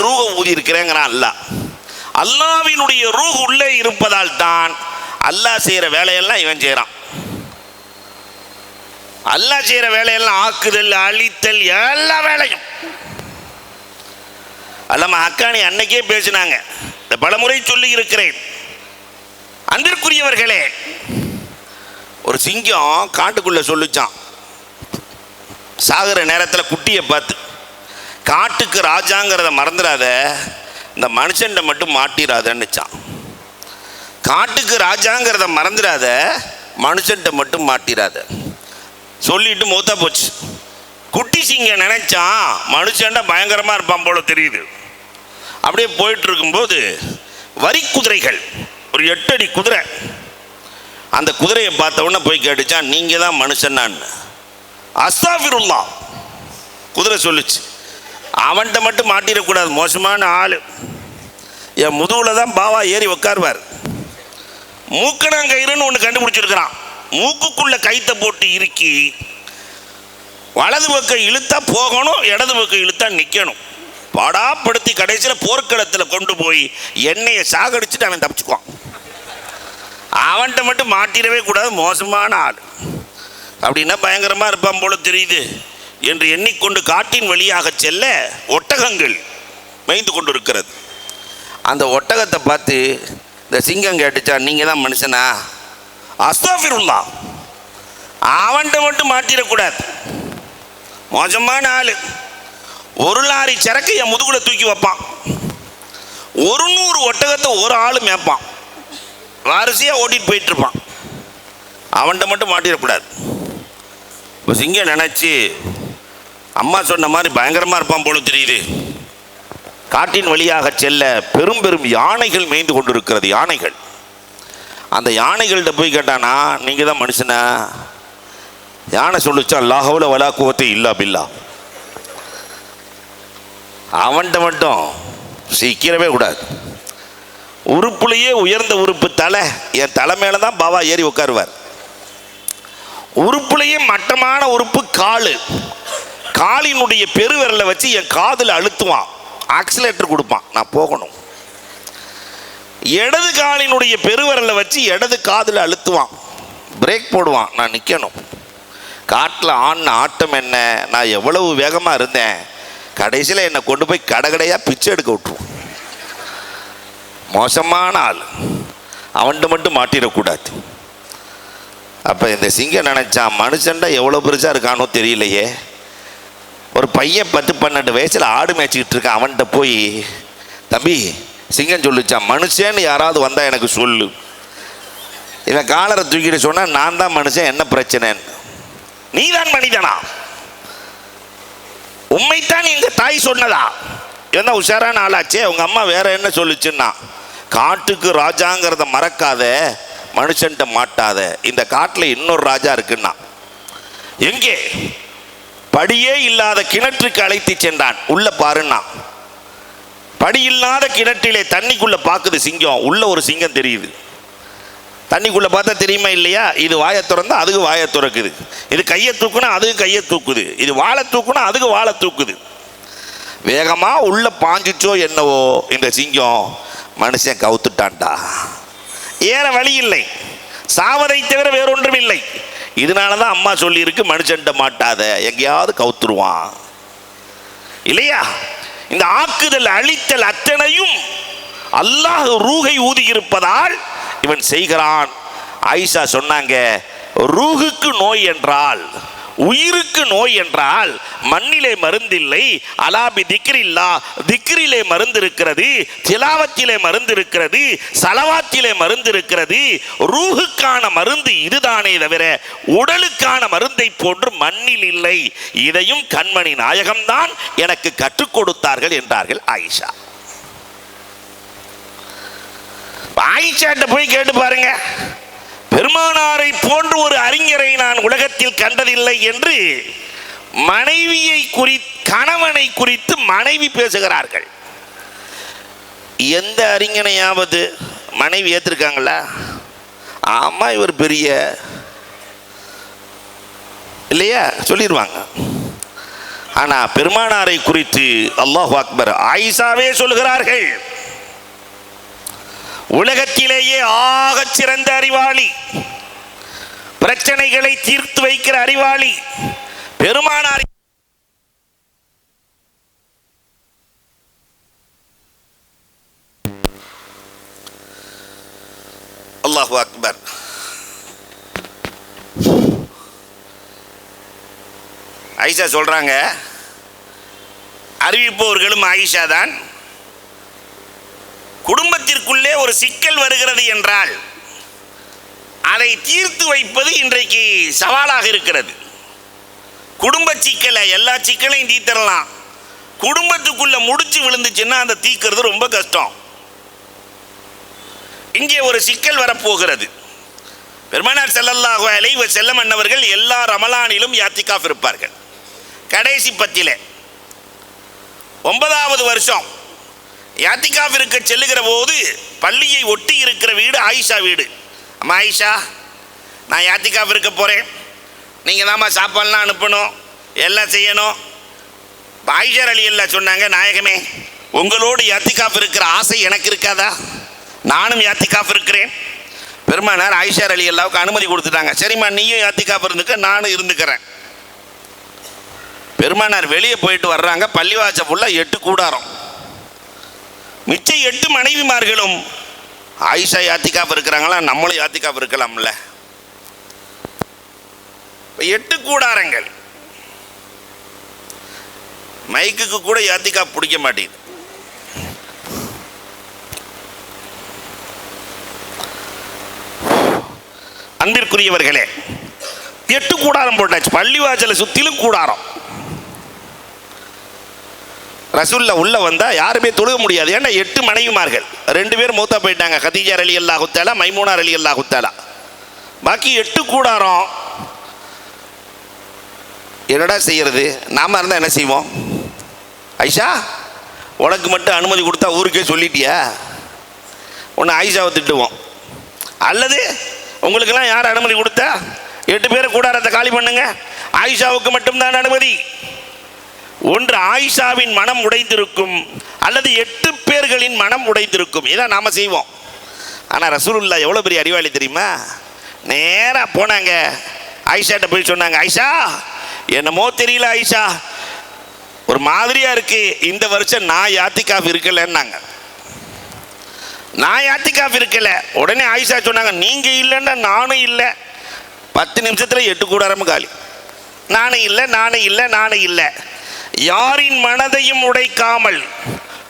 ரூஹ ஊதி இருக்கிறேங்கிறான் அல்லாஹ். அல்லாஹ்வினுடைய ரூஹ் உள்ளே இருப்பதால் தான் அல்லாஹ் செய்கிற வேலையெல்லாம் இவன் செய்கிறான். அல்லாஹ் செய்கிற வேலையெல்லாம் ஆக்குதல், அழித்தல், எல்லா வேலையும். அல்லாம ஹக்கானி அன்னைக்கே பேசினாங்க, இந்த பலமுறை சொல்லி இருக்கிறேன். அன்பிற்குரியவர்களே, ஒரு சிங்கம் காட்டுக்குள்ள சொல்லிச்சான், சாகிற நேரத்தில் குட்டியை பார்த்து, காட்டுக்கு ராஜாங்கிறத மறந்துடாத, இந்த மனுஷன்ட மட்டும் மாட்டிடாதன்னுச்சான். காட்டுக்கு ராஜாங்கிறத மறந்துடாத, மனுஷன்ட்ட மட்டும் மாட்டிடாத சொல்லிட்டு மூத்தா போச்சு. குட்டி சிங்கம் நினைச்சான் மனுஷன்ட பயங்கரமாக இருப்பான் போல தெரியுது. அப்படியே போயிட்டு இருக்கும்போது வரி குதிரைகள் ஒரு 8 அடி குதிரை. அந்த குதிரையை பார்த்த உடனே போய் கேட்டுச்சான், நீங்கள் தான் மனுஷனான்னு. அஸ்தாஃபிருல்லா குதிரை சொல்லுச்சு. அவன்கிட்ட மட்டும் மாட்டிடக்கூடாது, மோசமான ஆள். என் முதுகில் தான் பாவா ஏறி உட்காருவார். மூக்கணாங்கயிறுன்னு ஒன்று கண்டுபிடிச்சிருக்கிறான். மூக்குக்குள்ள கைத்தை போட்டு இறுக்கி வலது பக்கம் இழுத்தா போகணும், இடது பக்கம் இழுத்தா நிற்கணும். பாடாப்படுத்தி கடைசியில் போர்க்களத்தில் கொண்டு போய் எண்ணெயை சாகடிச்சுட்டு அவன் தப்பிச்சுக்குவான். அவன்கிட்ட மட்டும் மாட்டிடவே கூடாது, மோசமான ஆள். அப்படின்னா பயங்கரமாக இருப்பான் போல தெரியுது என்று எண்ணிக்கொண்டு காட்டின் வழியாக செல்ல ஒட்டகங்கள் மேய்ந்து கொண்டு இருக்கிறது. அந்த ஒட்டகத்தை பார்த்து இந்த சிங்கம் கேட்டுச்சா, நீங்கள் தான் மனுஷனா? அஸ்தாஃபிருல்லா, அவன்கிட்ட மட்டும் மாட்டிடக்கூடாது, மோசமான ஆள். ஒரு லாரி சரக்கு என் முதுகுல தூக்கி வைப்பான். 100 ஒட்டகத்தை ஒரு ஆள் மேய்ப்பான், வரிசையாக ஓட்டிட்டு போயிட்டு இருப்பான். அவன்கிட்ட மட்டும் மாட்டிடக்கூடாது. இப்போ சிங்கம் நினச்சி அம்மா சொன்ன மாதிரி பயங்கரமாக இருப்பான் போல தெரியுது. காட்டின் வழியாக செல்ல பெரும் பெரும் யானைகள் மேய்ந்து கொண்டு இருக்கிறது. யானைகள். அந்த யானைகள்கிட்ட போய் கேட்டானா, நீங்கள் தான் மனுஷனா? யானை சொல்லிச்சா, லா ஹவ்ல வலா குவத்த இல்லா பில்லா. அவன்கிட்ட மட்டும் சீக்கிரமே கூடாது. உறுப்புலேயே உயர்ந்த உறுப்பு தலை. என் தலை மேலே தான் பாபா ஏறி உட்காருவார். உறுப்புலேயே மட்டமான உறுப்பு காலு. காலினுடைய பெருவிரலை வச்சு என் காதில் அழுத்துவான், ஆக்சிலேட்டர் கொடுப்பான், நான் போகணும். இடது காலினுடைய பெருவிரலை வச்சு இடது காதில் அழுத்துவான், பிரேக் போடுவான், நான் நிற்கணும். காட்டில் ஆடின ஆட்டம் என்ன, நான் எவ்வளவு வேகமாக இருந்தேன். கடைசியில் என்னை கொண்டு போய் கடையாக பிச்சை எடுக்க விட்டுருவோம். மோசமான ஆள். அவன்கிட்ட மட்டும் மாட்டிடக்கூடாது. அப்போ இந்த சிங்கம் நினச்சான், மனுஷன்டா எவ்வளோ பெருசாக இருக்கானோ தெரியலையே. ஒரு பையன் 10-12 வயசில் ஆடு மேய்ச்சிக்கிட்டு இருக்கான். அவன்கிட்ட போய், தம்பி, சிங்கம் சொல்லிச்சான், மனுஷன்னு யாராவது வந்தால் எனக்கு சொல்லு. இவன் காலரை தூக்கிட்டு சொன்னால், நான் தான் மனுஷன், என்ன பிரச்சனைன்னு. நீ தான் மனிதனா? உண்மைத்தான் எங்கள் தாய் சொன்னதா? என்ன உஷாரான ஆளாச்சே. உங்கள் அம்மா வேற என்ன சொல்லுச்சுன்னா, காட்டுக்கு ராஜாங்கிறத மறக்காத, மனுஷன்ட்ட மாட்டாத. இந்த காட்டில் இன்னொரு ராஜா இருக்குன்னா. எங்கே? படியே இல்லாத கிணற்றுக்கு அழைத்து சென்றான். உள்ள பாருன்னா, படி இல்லாத கிணற்றிலே தண்ணிக்குள்ள பார்க்குது சிங்கம். உள்ள ஒரு சிங்கம் தெரியுது. தண்ணிக்குள்ள பார்த்தா தெரியுமா இல்லையா? இது வாயை திறந்தா அதுக்கு வாயை திறக்குது. இது கையை தூக்குனா அதுக்கு கையை தூக்குது. இது வாழை தூக்குனா அதுக்கு வாழை தூக்குது. வேகமா உள்ள பாஞ்சிச்சோ என்னவோ இந்த சிங்கம், மனுஷன் கவுத்துட்டான்டா. ஏற வழி இல்லை, சாவதை தவிர வேறொன்றும் இல்லை. இதனால தான் அம்மா சொல்லியிருக்கு, மனுஷன்ட்ட மாட்டாத, எங்கேயாவது கவுத்துருவான் இல்லையா? இந்த ஆக்குதல் அழித்தல் அத்தனையும் அல்லாஹ் ரூஹை ஊதி இருப்பதால் இவன் செய்கிறான். ஆயிஷா சொன்னாங்க, ரூஹுக்கு நோய் என்றால், உயிருக்கு நோய் என்றால் மண்ணிலே மருந்தில்லை. அலாபி திக்ரில்லா, திக்ரிலே மருந்து இருக்கிறது, திலாவத்திலே மருந்து இருக்கிறது, சலவாத்திலே மருந்து இருக்கிறது. ரூஹுக்கான மருந்து இதுதானே தவிர உடலுக்கான மருந்தை போன்று மண்ணில் இல்லை. இதையும் கண்மணி நாயகம்தான் எனக்கு கற்றுக் கொடுத்தார்கள் என்றார்கள் ஆயிஷா. ஆயிஷாட்ட போய் கேட்டு பாருங்க, பெருமானாரை போன்று ஒரு அறிஞரை நான் உலகத்தில் கண்டதில்லை என்று மனைவியை கணவனை குறித்து மனைவி பேசுகிறார்கள். எந்த அறிஞனையாவது மனைவி ஏற்றிருக்காங்களா? ஆமா, இவர் பெரிய இல்லையா சொல்லிடுவாங்க. ஆனா பெருமானாரை குறித்து அல்லாஹ் அக்பர், ஆயிஷாவே சொல்கிறார்கள், உலகத்திலேயே ஆகச் சிறந்த அறிவாளி, பிரச்சனைகளை தீர்த்து வைக்கிற அறிவாளி பெருமானார். அல்லாஹு அக்பர். ஆயிஷா சொல்றாங்க, அறிவிப்பவர்களும் ஆயிஷா தான். குடும்பத்திற்குள்ளே ஒரு சிக்கல் வருகிறது என்றால் அதை தீர்த்து வைப்பது இன்றைக்கு சவாலாக இருக்கிறது. குடும்ப சிக்கலை, எல்லா சிக்கலையும் தீர்த்தரலாம். குடும்பத்துக்குள்ள முடிச்சு விழுந்துச்சுன்னா அந்த தீர்க்கிறது ரொம்ப கஷ்டம். இங்கே ஒரு சிக்கல் வரப்போகிறது. பெருமானார் ஸல்லல்லாஹு அலைஹி வஸல்லம் அன்னவர்கள் எல்லா ரமலானிலும் யாத்திகாஃப் இருப்பார்கள். கடைசி பத்திலே 9வது வருஷம் யாத்திகாஃப் இருக்க செல்லுகிற போது பள்ளியை ஒட்டி இருக்கிற வீடு ஆயிஷா வீடு. அம்மா ஆயிஷா, நான் யாத்திகாஃப் இருக்க போகிறேன், நீங்கள் தாம்மா சாப்பாடுலாம் அனுப்பணும், எல்லாம் செய்யணும். ஆயிஷா ரலியல்லாஹு சொன்னாங்க, நாயகமே உங்களோடு யாத்திகாஃப் இருக்கிற ஆசை எனக்கு இருக்காதா? நானும் யாத்திகாஃப் இருக்கிறேன். பெருமானார் ஆயிஷா ரலியல்லாஹுக்கு அனுமதி கொடுத்துட்டாங்க. சரிம்மா, நீயும் யாத்திகாஃப் இருந்துக்க, நானும் இருந்துக்கிறேன். பெருமானார் வெளியே போயிட்டு வர்றாங்க. பள்ளிவாசல் ஃபுல்லாக 8 கூடாரம். மிச்ச 8 மனைவிமார்களும் ஆயிஷா யாத்திகாஃப் இருக்கிறாங்களா, நம்மளும் யாத்திகாஃப் இருக்கலாம்ல. 8 கூடாரங்கள். மைக்குக்கு கூட யாத்திகாஃப் பிடிக்க மாட்டேங்குது. அன்பிற்குரியவர்களே, 8 கூடாரம் போட்டாச்சு. பள்ளிவாசலை சுற்றிலும் கூடாரம். ரசூல்லா உள்ள வந்தா யாருமே தொழுக முடியாது. ஏன்னா 8 மனைவிமார்கள், 2 பேர் மூத்தா போயிட்டாங்க, கதீஜா ரலியல்லாஹு தஆலா, மைமூனா ரலியல்லாஹு தஆலா. பாக்கி 8 கூடாரம். என்னடா செய்யறது? நாம இருந்தா என்ன செய்வோம்? ஐஷா, உனக்கு மட்டும் அனுமதி கொடுத்தா ஊருக்கே சொல்லிட்டியா? ஒன்று ஆயிஷாவை திட்டுவோம், அல்லது உங்களுக்கெல்லாம் யார் அனுமதி கொடுத்தா 8 பேர் கூடாரத்தை காலி பண்ணுங்க, ஆயிஷாவுக்கு மட்டும்தான் அனுமதி. ஒன்று ஆயிஷாவின் மனம் உடைந்திருக்கும், அல்லது 8 பேர்களின் மனம் உடைந்திருக்கும். இதான் நாம் செய்வோம். ஆனால் ரசூலுல்லாஹ் எவ்வளோ பெரிய அறிவாளி தெரியுமா? நேராக போனாங்க, ஆயிஷாட்ட போய் சொன்னாங்க, ஆயிஷா என்னமோ தெரியல ஆயிஷா, ஒரு மாதிரியாக இருக்கு, இந்த வருஷம் நான் யாத்திகாஃப் இருக்கலைன்னாங்க. நான் யாத்திகாஃப் இருக்கல. உடனே ஆயிஷா சொன்னாங்க, நீங்கள் இல்லைன்னா நானும் இல்லை. 10 நிமிஷத்தில் 8 கூடாரமும் காலி. நானும் இல்லை, நானும் இல்லை, நானும் இல்லை. யாரின் மனதையும் உடைக்காமல்,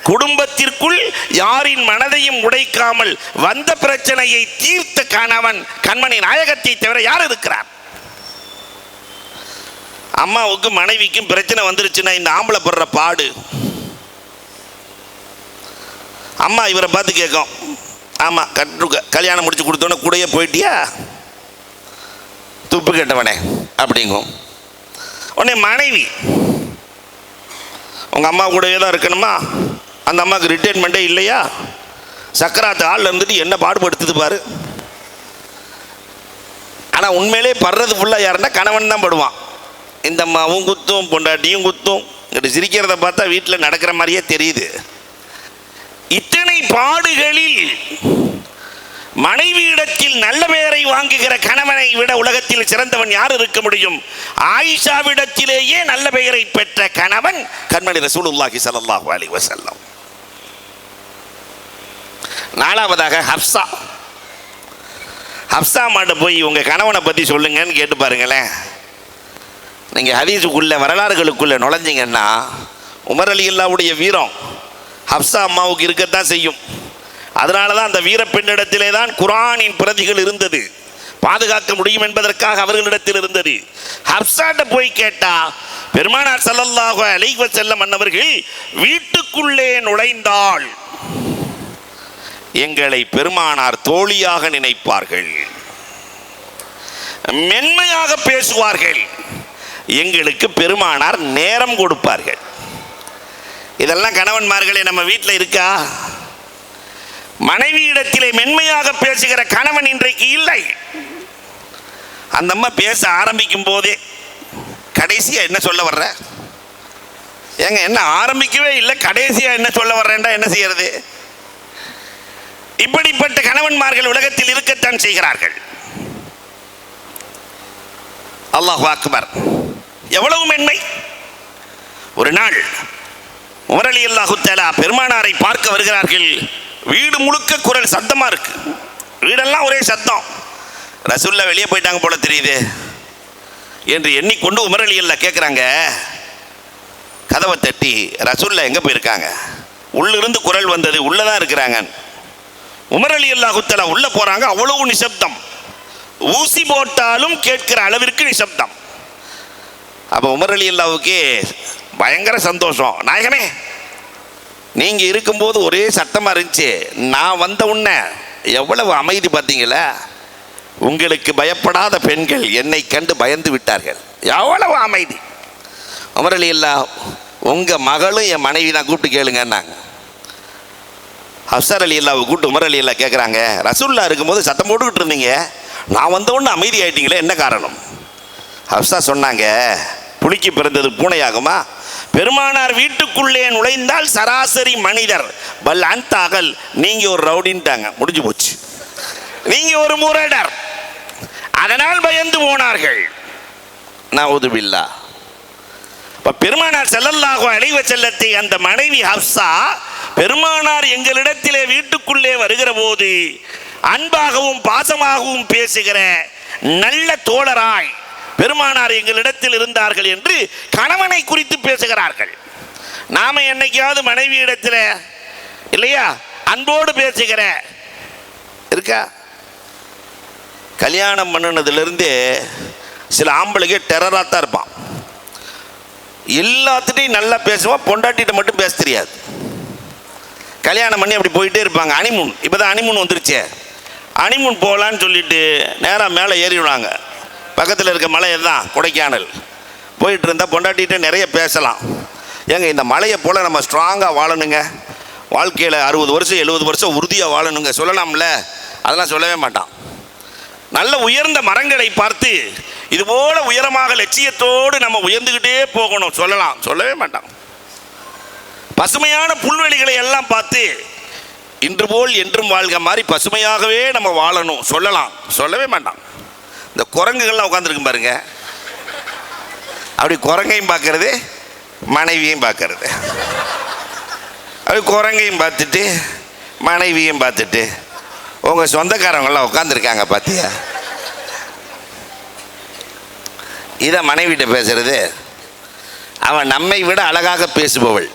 குடும்பத்திற்குள் யாரின் மனதையும் உடைக்காமல் வந்த பிரச்சனையை தீர்த்த கணவன் கண்மணி நாயகத்தை தவிர யார் இருக்கிறார்? அம்மாவுக்கு மனைவிக்கும் பிரச்சனை வந்துருச்சுன்னா இந்த ஆம்பளை படுற பாடு. அம்மா இவரை பார்த்து கேட்கும், ஆமாம் கல்யாணம் முடிச்சு கொடுத்தோன்னே கூடயே போயிட்டியா துப்பு கேட்டவனே அப்படிங்கும். உடனே மனைவி, உங்கள் அம்மா கூடவே தான் இருக்கணுமா? அந்த அம்மாவுக்கு ரிட்டைர்மெண்ட்டே இல்லையா? சக்கராத்து ஆளில் இருந்துட்டு என்ன பாடுபடுத்துது பாரு. ஆனால் உண்மையிலே படுறது ஃபுல்லாக யாருன்னா கணவன் தான் படுவான். இந்த அம்மாவும் குத்தும், பொண்டாட்டியும் குத்தும். இங்கிட்ட சிரிக்கிறத பார்த்தா வீட்டில் நடக்கிற மாதிரியே தெரியுது. இத்தனை பாடுகளில் மனைவியிடத்தில் நல்ல பெயரை வாங்குகிற கணவனை விட உலகத்தில் சிறந்தவன் யார் இருக்க முடியும்? ஆயிஷாவிடத்திலேயே நல்ல பெயரை பெற்ற கணவன் கண்மணி ரசூலுல்லாஹி ஸல்லல்லாஹு அலைஹி வஸல்லம். 4வதாக ஹப்ஸா. ஹப்ஸா மாட்ட போய் உங்கள் கணவனை பற்றி சொல்லுங்கன்னு கேட்டு பாருங்களேன். நீங்கள் ஹதீஸுக்குள்ள வரலாறுகளுக்குள்ளே நுழைஞ்சிங்கன்னா உமர் ரலியல்லாஹுடைய வீரம் ஹப்ஸா அம்மாவுக்கு இருக்கத்தான் செய்யும். அதனால தான் அந்த வீர பெண்ணிடத்திலே தான் குர்ஆனின் பிரதிகள் இருந்தது, பாதுகாக்க முடியும் என்பதற்காக அவர்களிடத்தில் இருந்தது. ஹப்ஸாட்ட போய் கேட்டா பெருமானார் ஸல்லல்லாஹு அலைஹி வஸல்லம் அன்னவர்கள் வீட்டுக்குள்ளே நுழைந்தால் எங்களை பெருமானார் தோழியாக நினைப்பார்கள், மென்மையாக பேசுவார்கள், எங்களுக்கு பெருமானார் நேரம் கொடுப்பார்கள். இதெல்லாம் கணவன்மார்களே நம்ம வீட்டில் இருக்கா? மனைவியிடத்திலே மென்மையாக பேசுகிற கணவன் இன்றைக்கு இல்லை. அந்த அம்மா பேச ஆரம்பிக்கும் போதே கடைசியா என்ன சொல்ல வர்ற? ஏங்க என்ன ஆரம்பிக்கவே இல்லை, கடைசியா என்ன சொல்ல வர்றேன்டா என்ன செய்யறது? இப்படிப்பட்ட கணவன்மார்கள் உலகத்தில் இருக்கத்தான் செய்கிறார்கள். அல்லாஹ் அக்பர், எவ்வளவு மென்மை! ஒரு நாள் உமர் ரலியல்லாஹு தஆலா பெருமானாரை பார்க்க வருகிறார்கள். வீடு முழுக்க குரல் சத்தமா இருக்கு, வீடெல்லாம் ஒரே சத்தம். ரசூல்லா வெளியே போயிட்டாங்க போல தெரியுது என்று எண்ணிக்கொண்டு உமர் ரலியல்லாஹு கேட்குறாங்க, கதவை தட்டி, ரசூல்லா எங்கே போயிருக்காங்க? உள்ளிருந்து குரல் வந்தது, உள்ளதான் இருக்கிறாங்க. உமர் ரலியல்லாஹு தஆலா உள்ள போறாங்க, அவ்வளவு நிசப்தம், ஊசி போட்டாலும் கேட்கிற அளவிற்கு நிசப்தம். அப்போ உமர் ரலியல்லாஹுக்கு பயங்கர சந்தோஷம். நாயகமே, நீங்க இருக்கும்போது ஒரே சத்தமா இருந்துச்சு, நான் வந்த உடனே எவ்வளவு அமைதி பார்த்தீங்களா? உங்களுக்கு பயப்படாத பெண்கள் என்னை கண்டு பயந்து விட்டார்கள். எவ்வளவு அமைதி. உமர் ரலியல்லாஹு, உங்கள் மகளும் என் மனைவி தான், கூப்பிட்டு கேளுங்கன்னாங்க. ஹப்ஸா ரலியல்லாஹு கூப்பிட்டு உமர் ரலியல்லாஹு கேட்குறாங்க, ரசூலுல்லாஹ் இருக்கும்போது சத்தம் போட்டுக்கிட்டு இருந்தீங்க, நான் வந்த உடனே அமைதி ஆகிட்டீங்களே, என்ன காரணம்? ஹப்ஸா சொன்னாங்க, புலிக்கு பிறந்தது பூனையாகுமா? பெருமானார் வீட்டுக்குள்ளே நுழைந்தால் சராசரி மனிதர் பல் அன்தாகல், நீங்க ஒரு ரவுடின்ட்டாங்க, முடிஞ்சு போச்சு, நீங்க ஒரு முரடர், அதனால் பயந்து போனார்கள். நஊது பில்லாஹ். இப்ப பெருமானார் ஸல்லல்லாஹு அலைஹி வஸல்லத்தை அந்த மனைவி ஹப்ஸா, பெருமானார் எங்களிடத்திலே வீட்டுக்குள்ளே வருகிற போது அன்பாகவும் பாசமாகவும் பேசுகிற நல்ல தோழராய் பெருமானார் எங்களிடத்தில் இருந்தார்கள் என்று கணவனை குறித்து பேசுகிறார்கள். நாம என்னைக்காவது மனைவி இடத்துல இல்லையா அன்போடு பேசுகிற இருக்கா? கல்யாணம் பண்ணினதுலேருந்து சில ஆம்பளைக்கு டெரராக தான் இருப்பான். எல்லாத்துட்டையும் நல்லா பேசுவான், பொண்டாட்டிகிட்ட மட்டும் பேச தெரியாது. கல்யாணம் பண்ணி அப்படி போயிட்டே இருப்பாங்க. அனிமூன், இப்போ தான் அனிமூன் வந்துருச்சே, அனிமூன் போகலான்னு சொல்லிட்டு நேராக மேலே ஏறிவிடுவாங்க. பக்கத்தில் இருக்க மலை தான் கொடைக்கானல். போயிட்டு இருந்தால் பொண்டாட்டிகிட்ட நிறைய பேசலாம். ஏங்க இந்த மலையை போல் நம்ம ஸ்ட்ராங்காக வாழணுங்க, வாழ்க்கையில் 60 வருஷம் 70 வருஷம் உறுதியாக வாழணுங்க சொல்லலாம்ல, அதெல்லாம் சொல்லவே மாட்டான். நல்ல உயர்ந்த மரங்களை பார்த்து இதுபோல உயரமாக லட்சியத்தோடு நம்ம உயர்ந்துக்கிட்டே போகணும் சொல்லலாம், சொல்லவே மாட்டான். பசுமையான புல்வெளிகளை எல்லாம் பார்த்து இன்று போல் என்றும் வாழ்க மாதிரி பசுமையாகவே நம்ம வாழணும் சொல்லலாம், சொல்லவே மாட்டான். இந்த குரங்குகள்லாம் உட்காந்துருக்கு பாருங்க, அப்படி குரங்கையும் பார்க்கறது மனைவியையும் பார்க்கறது, அப்படி குரங்கையும் பார்த்துட்டு மனைவியும் பார்த்துட்டு உங்கள் சொந்தக்காரவங்களாம் உட்காந்துருக்காங்க பார்த்தியா? இதை மனைவிட்ட பேசுறது. அவன் நம்மை விட அழகாக பேசுபவள்,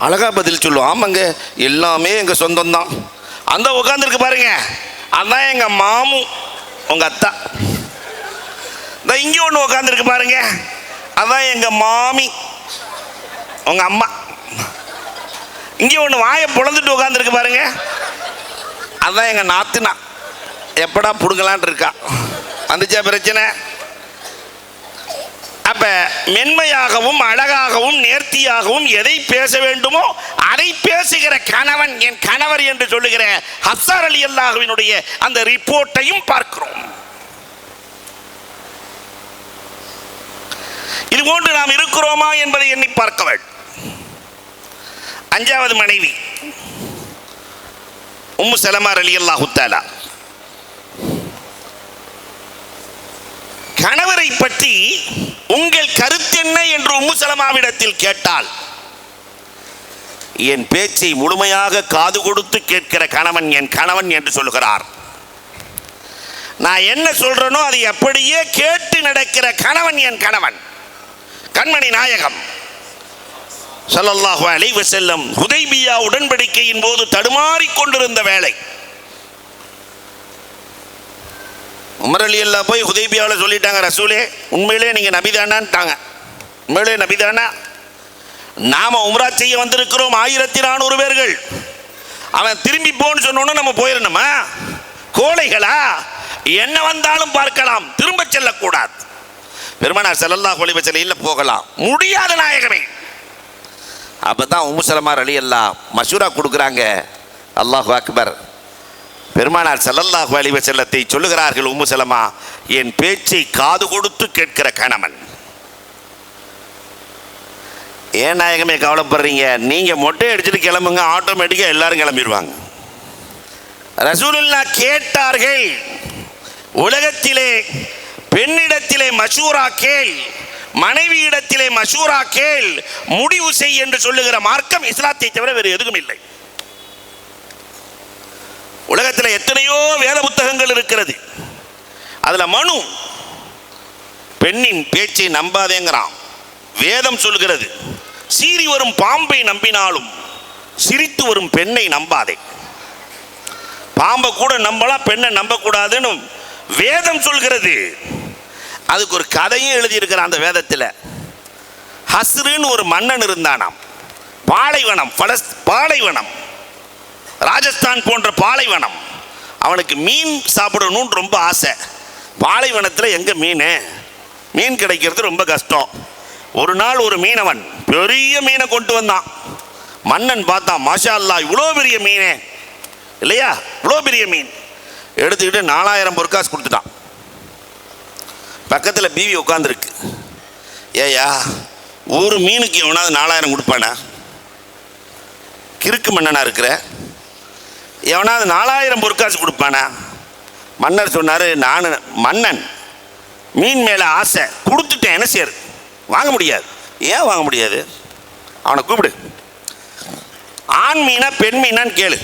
அழகாக பதில் சொல்லுவான். ஆமாங்க எல்லாமே எங்கள் சொந்தம்தான். அந்த உட்காந்துருக்கு பாருங்க, அதான் எங்கள் மாமு உங்கள் அத்தா. இந்த இங்கே ஒன்று உட்காந்துருக்கு பாருங்க, அதான் எங்கள் மாமி உங்கள் அம்மா. இங்கே ஒன்று வாயை பொழந்துட்டு உட்காந்துருக்கு பாருங்க, அதான் எங்கள் நாத்துனா. எப்படா பிடுங்கலான் இருக்கா, வந்துச்சா பிரச்சனை? அப்ப மென்மையாகவும் அழகாகவும் நேர்த்தியாகவும் எதை பேச வேண்டுமோ அதை பேசுகிற கணவன் என் கணவர் என்று சொல்லுகிற ஹப்ஸா ரலியல்லாஹுவினுடைய அந்த ரிப்போர்ட்டையும் பார்க்கிறோம். இது போன்று நாம் இருக்கிறோமா என்பதை எண்ணி பார்க்க வேண்டும். 5வது மனைவி உம்மு சலமா ரலியல்லாஹு தஆலா. கணவரை பற்றி உங்கள் கருத்தென்ன என்று உம்மு சலமாவிடத்தில் கேட்டால், என் பேச்சை முழுமையாக காது கொடுத்து கேட்கிற கணவன் என் கணவன் என்று சொல்கிறார். நான் என்ன சொல்றேனோ அதை அப்படியே கேட்டு நடக்கிற கணவன் என் கணவன். கண்மணி நாயகம் ஸல்லல்லாஹு அலைஹி வஸல்லம் ஹுதைபியா உடன்படிக்கையின் போது தடுமாறிக் கொண்டிருந்த வேளை, உமர் ரலியல்லாஹு போய் ஹுதைபியாவில் சொல்லிட்டாங்க, ரசூலே உண்மையிலே நீங்கள் நபிதானான்ட்டாங்க. உண்மையிலே நபிதானா? நாம் உம்ரா செய்ய வந்திருக்கிறோம் 1400 பேர்கள். அவன் திரும்பி போன்னு சொன்னோன்னு நம்ம போயிடணுமா? கோழைகளா? என்ன வந்தாலும் பார்க்கலாம், திரும்ப செல்லக்கூடாது. பெருமானார் ஸல்லல்லாஹு அலைஹி வஸல்லம் இல்லை போகலாம், முடியாத நாயகமே. அப்போ தான் உம்மு சலமா ரலியல்லாஹு மஷூரா கொடுக்குறாங்க. அல்லாஹு அக்பர். பெருமானார் ஸல்லல்லாஹு அலைஹி வஸல்லத்தை சொல்லுகிறார்கள், உம்மு சலமா என் பேச்சை காது கொடுத்து கேட்கிற கணவன். ஏன் நாயகமே கவலைப்படுறீங்க? நீங்கள் மொட்டை அடிச்சுட்டு கிளம்புங்க, ஆட்டோமேட்டிக்காக எல்லாரும் கிளம்பிடுவாங்க. ரசூலுல்லாஹ் கேட்டார்கள், உலகத்திலே பெண்ணிடத்திலே மஷூரா கேள், மனைவியிடத்திலே மஷூரா கேள், முடிவு செய் என்று சொல்லுகிற மார்க்கம் இஸ்லாத்தை தவிர வேறு எதுவும் இல்லை. உலகத்தில் எத்தனையோ வேத புத்தகங்கள் இருக்கிறது. அதில் மனு பெண்ணின் பேச்சை நம்பாதேங்கிறான். வேதம் சொல்கிறது, சீறி வரும் பாம்பை நம்பினாலும் சிரித்து வரும் பெண்ணை நம்பாதே. பாம்பை கூட நம்பலாம், பெண்ணை நம்பக்கூடாதுன்னு வேதம் சொல்கிறது. அதுக்கு ஒரு கதையும் எழுதியிருக்கிறான் அந்த வேதத்தில். ஹஸ்ருன்னு ஒரு மன்னன் இருந்தானாம். பாலைவனம், பாலைவனம், ராஜஸ்தான் போன்ற பாலைவனம். அவனுக்கு மீன் சாப்பிடணும்னு ரொம்ப ஆசை. பாலைவனத்தில் எங்கே மீன் கிடைக்கிறது ரொம்ப கஷ்டம். ஒரு நாள் ஒரு மீனவன் பெரிய மீனை கொண்டு வந்தான். மன்னன் பார்த்தான், மாஷா அல்லாஹ் இவ்வளோ பெரிய மீனே இல்லையா, இவ்வளோ பெரிய மீன் எடுத்துக்கிட்டு 4000 பொற்காசு கொடுத்துட்டான். பக்கத்தில் பீவி உட்காந்துருக்கு. ஏயா, ஒரு மீனுக்கு எவனாவது 4000 கொடுப்பானா? கிறுக்கு மன்னனா இருக்கிற, எவனாவது 4000 பொற்காசு கொடுப்பானா? மன்னர் சொன்னார், நான் மன்னன், மீன் மேலே ஆசை, கொடுத்துட்டேன், என்ன செய்யறது? வாங்க முடியாது. ஏன் வாங்க முடியாது? அவனை கூப்பிடு. ஆண் மீனா பெண் மீனான்னு கேளு.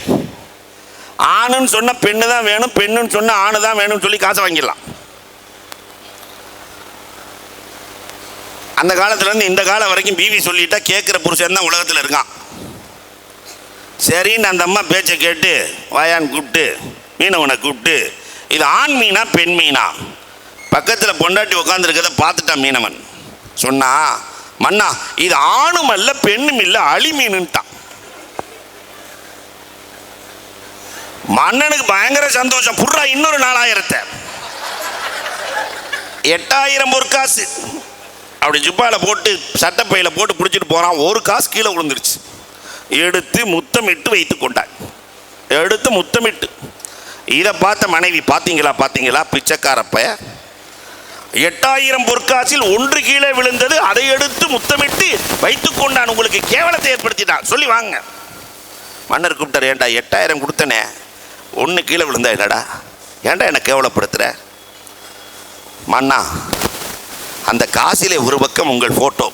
ஆணுன்னு சொன்ன பெண்ணு தான் வேணும், பெண்ணுன்னு சொன்ன ஆணு தான் வேணும்னு சொல்லி காசை வாங்கிடலாம். அந்த காலத்துலேருந்து இந்த காலம் வரைக்கும் பீவி சொல்லிட்டா கேட்குற புருஷன் தான் உலகத்தில் இருக்கான். சரின்னு அந்த அம்மா பேச்சை கேட்டு வாயான்னு கூப்பிட்டு மீனவனை கூப்பிட்டு, இது ஆண் மீனா பெண் மீனா? பக்கத்தில் பொண்டாட்டி உட்காந்துருக்கத பார்த்துட்டான் மீனவன். சொன்னா, மன்னா இது ஆணும் அல்ல பெண்ணும் இல்லை, அழி மீனுன்ட்டான். மன்னனுக்கு பயங்கர சந்தோஷம். புர்றா இன்னொரு 4000. 8000 பொற்காசு அப்படி ஜிப்பால போட்டு சட்டப்பையில போட்டு பிடிச்சிட்டு போறான். ஒரு காசு கீழே விழுந்துருச்சு. எடுத்து முத்தமிட்டு வைத்து கொண்டான். எடுத்து முத்தமிட்டு. இதை பார்த்த மனைவி, பார்த்தீங்களா பிச்சைக்காரப்ப, 8000 பொற்காசில் ஒன்று கீழே விழுந்தது, அதை எடுத்து முத்தமிட்டு வைத்து கொண்டான். உங்களுக்கு கேவலத்தை ஏற்படுத்திட்டான், சொல்லி வாங்க. மன்னர் கூப்பிட்டார், ஏண்டா 8000 கொடுத்தனே, ஒன்று கீழே விழுந்தா என்னடா, ஏண்டா என்னை கேவலப்படுத்துற? மன்னா, அந்த காசிலே ஒரு பக்கம் உங்கள் போட்டோ,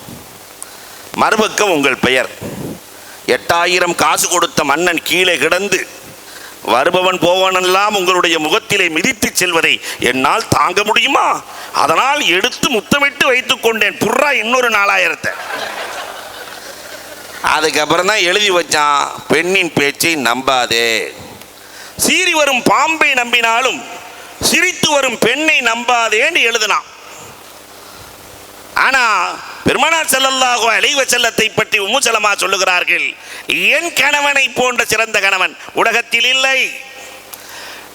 மறுபக்கம் உங்கள் பெயர். 8000 காசு கொடுத்த மன்னன் கீழே கிடந்து வருபவன் போவனெல்லாம் உங்களுடைய முகத்திலே மிதித்து செல்வதை என்னால் தாங்க முடியுமா? அதனால் எடுத்து முத்தமிட்டு வைத்துக் கொண்டேன். புர்றா இன்னொரு 4000. அதுக்கப்புறம் தான் எழுதி வச்சான், பெண்ணின் பேச்சை நம்பாதே, சீறி வரும் பாம்பை நம்பினாலும் சிரித்து வரும் பெண்ணை நம்பாதேன்னு எழுதினான். ஆனா பெருமானார் ஸல்லல்லாஹு அலைஹி வஸல்லத்தை பற்றி உம்மு சலமா சொல்லுகிறார்கள், என் கணவனை போன்ற சிறந்த கணவன் உலகத்தில் இல்லை.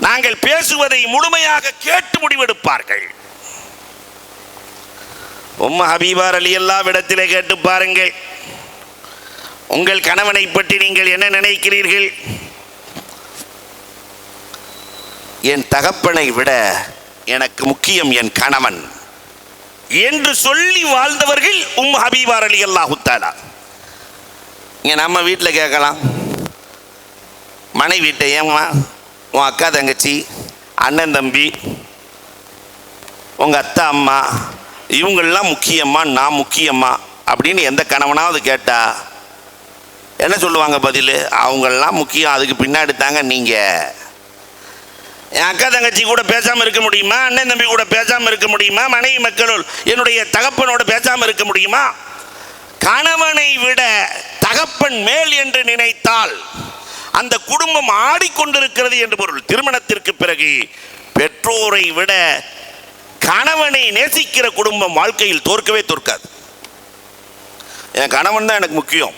நாங்கள் பேசுவதை முழுமையாக கேட்டு முடிவெடுப்பார்கள். உம்மு ஹபீபா ரலியல்லாஹு இடத்திலே கேட்டு பாருங்கள், உங்கள் கணவனை பற்றி நீங்கள் என்ன நினைக்கிறீர்கள்? என் தகப்பனை விட எனக்கு முக்கியம் என் கணவன் என்று சொல்லி வாழ்ந்தவர்கள் உம்மு ஹபீபா ரலியல்லாஹு தஆலா. இங்கே நம்ம வீட்டில் கேட்கலாம், மனைவிட்ட, ஏம்மா உன் அக்கா தங்கச்சி, அண்ணன் தம்பி, உங்கள் அத்தை அம்மா இவங்களெலாம் முக்கியமா நான் முக்கியமா அப்படின்னு எந்த கணவனாவது கேட்டா என்ன சொல்லுவாங்க பதில்? அவங்களெலாம் முக்கியம், அதுக்கு பின்னாடி தாங்க நீங்கள். என் அக்கா தங்கச்சி கூட பேசாமல் இருக்க முடியுமா? அண்ணன் தம்பி கூட பேசாமல் இருக்க முடியுமா? மனைவி மக்களோடு என்னுடைய தகப்பனோடு பேசாமல் இருக்க முடியுமா? கணவனை விட தகப்பன் மேல் என்று நினைத்தால் அந்த குடும்பம் ஆடிக்கொண்டிருக்கிறது என்று பொருள். திருமணத்திற்கு பிறகு பெற்றோரை விட கணவனை நேசிக்கிற குடும்பம் வாழ்க்கையில் தோற்கவே தோற்காது. என் கணவன் தான் எனக்கு முக்கியம்,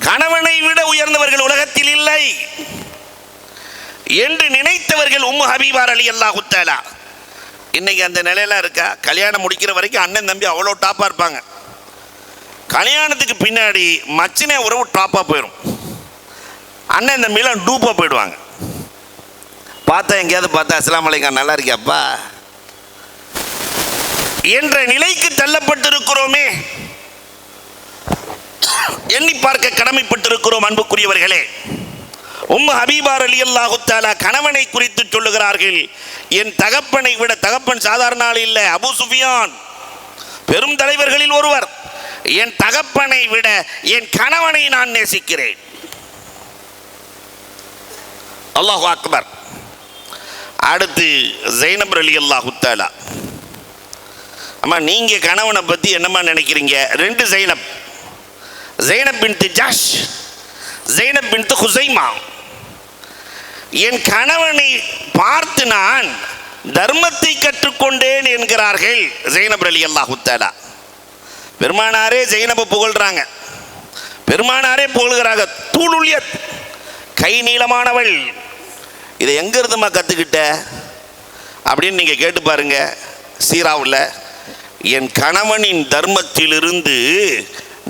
கணவனை விட உயர்ந்தவர்கள் உலகத்தில் இல்லை என்று நினைத்தவர்கள் உம்மு ஹபீபா ரலியல்லாஹு தஆலா. இன்னைக்கு அந்த நிலையில இருக்கா? கல்யாணம் முடிக்கிற வரைக்கும் அண்ணன் தம்பி அவ்வளோ டாப்பாக இருப்பாங்க. கல்யாணத்துக்கு பின்னாடி மச்சினே உறவு டாப்பாக போயிடும், அண்ணன் தம்பிலாம் டூப்பாக போயிடுவாங்க. பார்த்தா எங்கேயாவது பார்த்தா அஸ்ஸலாமு அலைக்கும் நல்லா இருக்கியாப்பா என்ற நிலைக்கு தள்ளப்பட்டிருக்கிறோமே. எண்ணி பார்க்க கடமைப்பட்டிருக்கிறோம் அன்புக்குரியவர்களே. உம்மு ஹபீபா ரலியல்லாஹு தஆலா கணவனை குறித்து சொல்லுகிறார்கள், என் தகப்பனை விட, தகப்பன் சாதாரண ஆள் இல்லை, அபூ சுஃபியான் பெரும் தலைவர்களில் ஒருவர், என் தகப்பனை விட என் கணவனை நான் நேசிக்கிறேன். அல்லாஹு அக்பர். அடுத்து ஸைனப் ரலியல்லாஹு தஆலா. அம்மா நீங்கள் கணவனை பற்றி என்னம்மா நினைக்கிறீங்க? 2 ஸைனப், ஸைனப் பின்த் ஜஹ்ஷ், ஸைனப் பின்த் ஹுஸைமா. என் கணவனை பார்த்து நான் தர்மத்தை கற்றுக்கொண்டேன் என்கிறார்கள் ஸைனப் ரலியல்லாஹு தஆலா. பெருமானாரே ஸைனபை புகழ்றாங்க, பெருமானாரே புகழ்கிறாங்க. தூளுல்யத், கை நீளமானவள், இதை எங்கேருந்துமா கற்றுக்கிட்ட அப்படின்னு நீங்கள் கேட்டு பாருங்க. சீராவில் என் கணவனின் தர்மத்திலிருந்து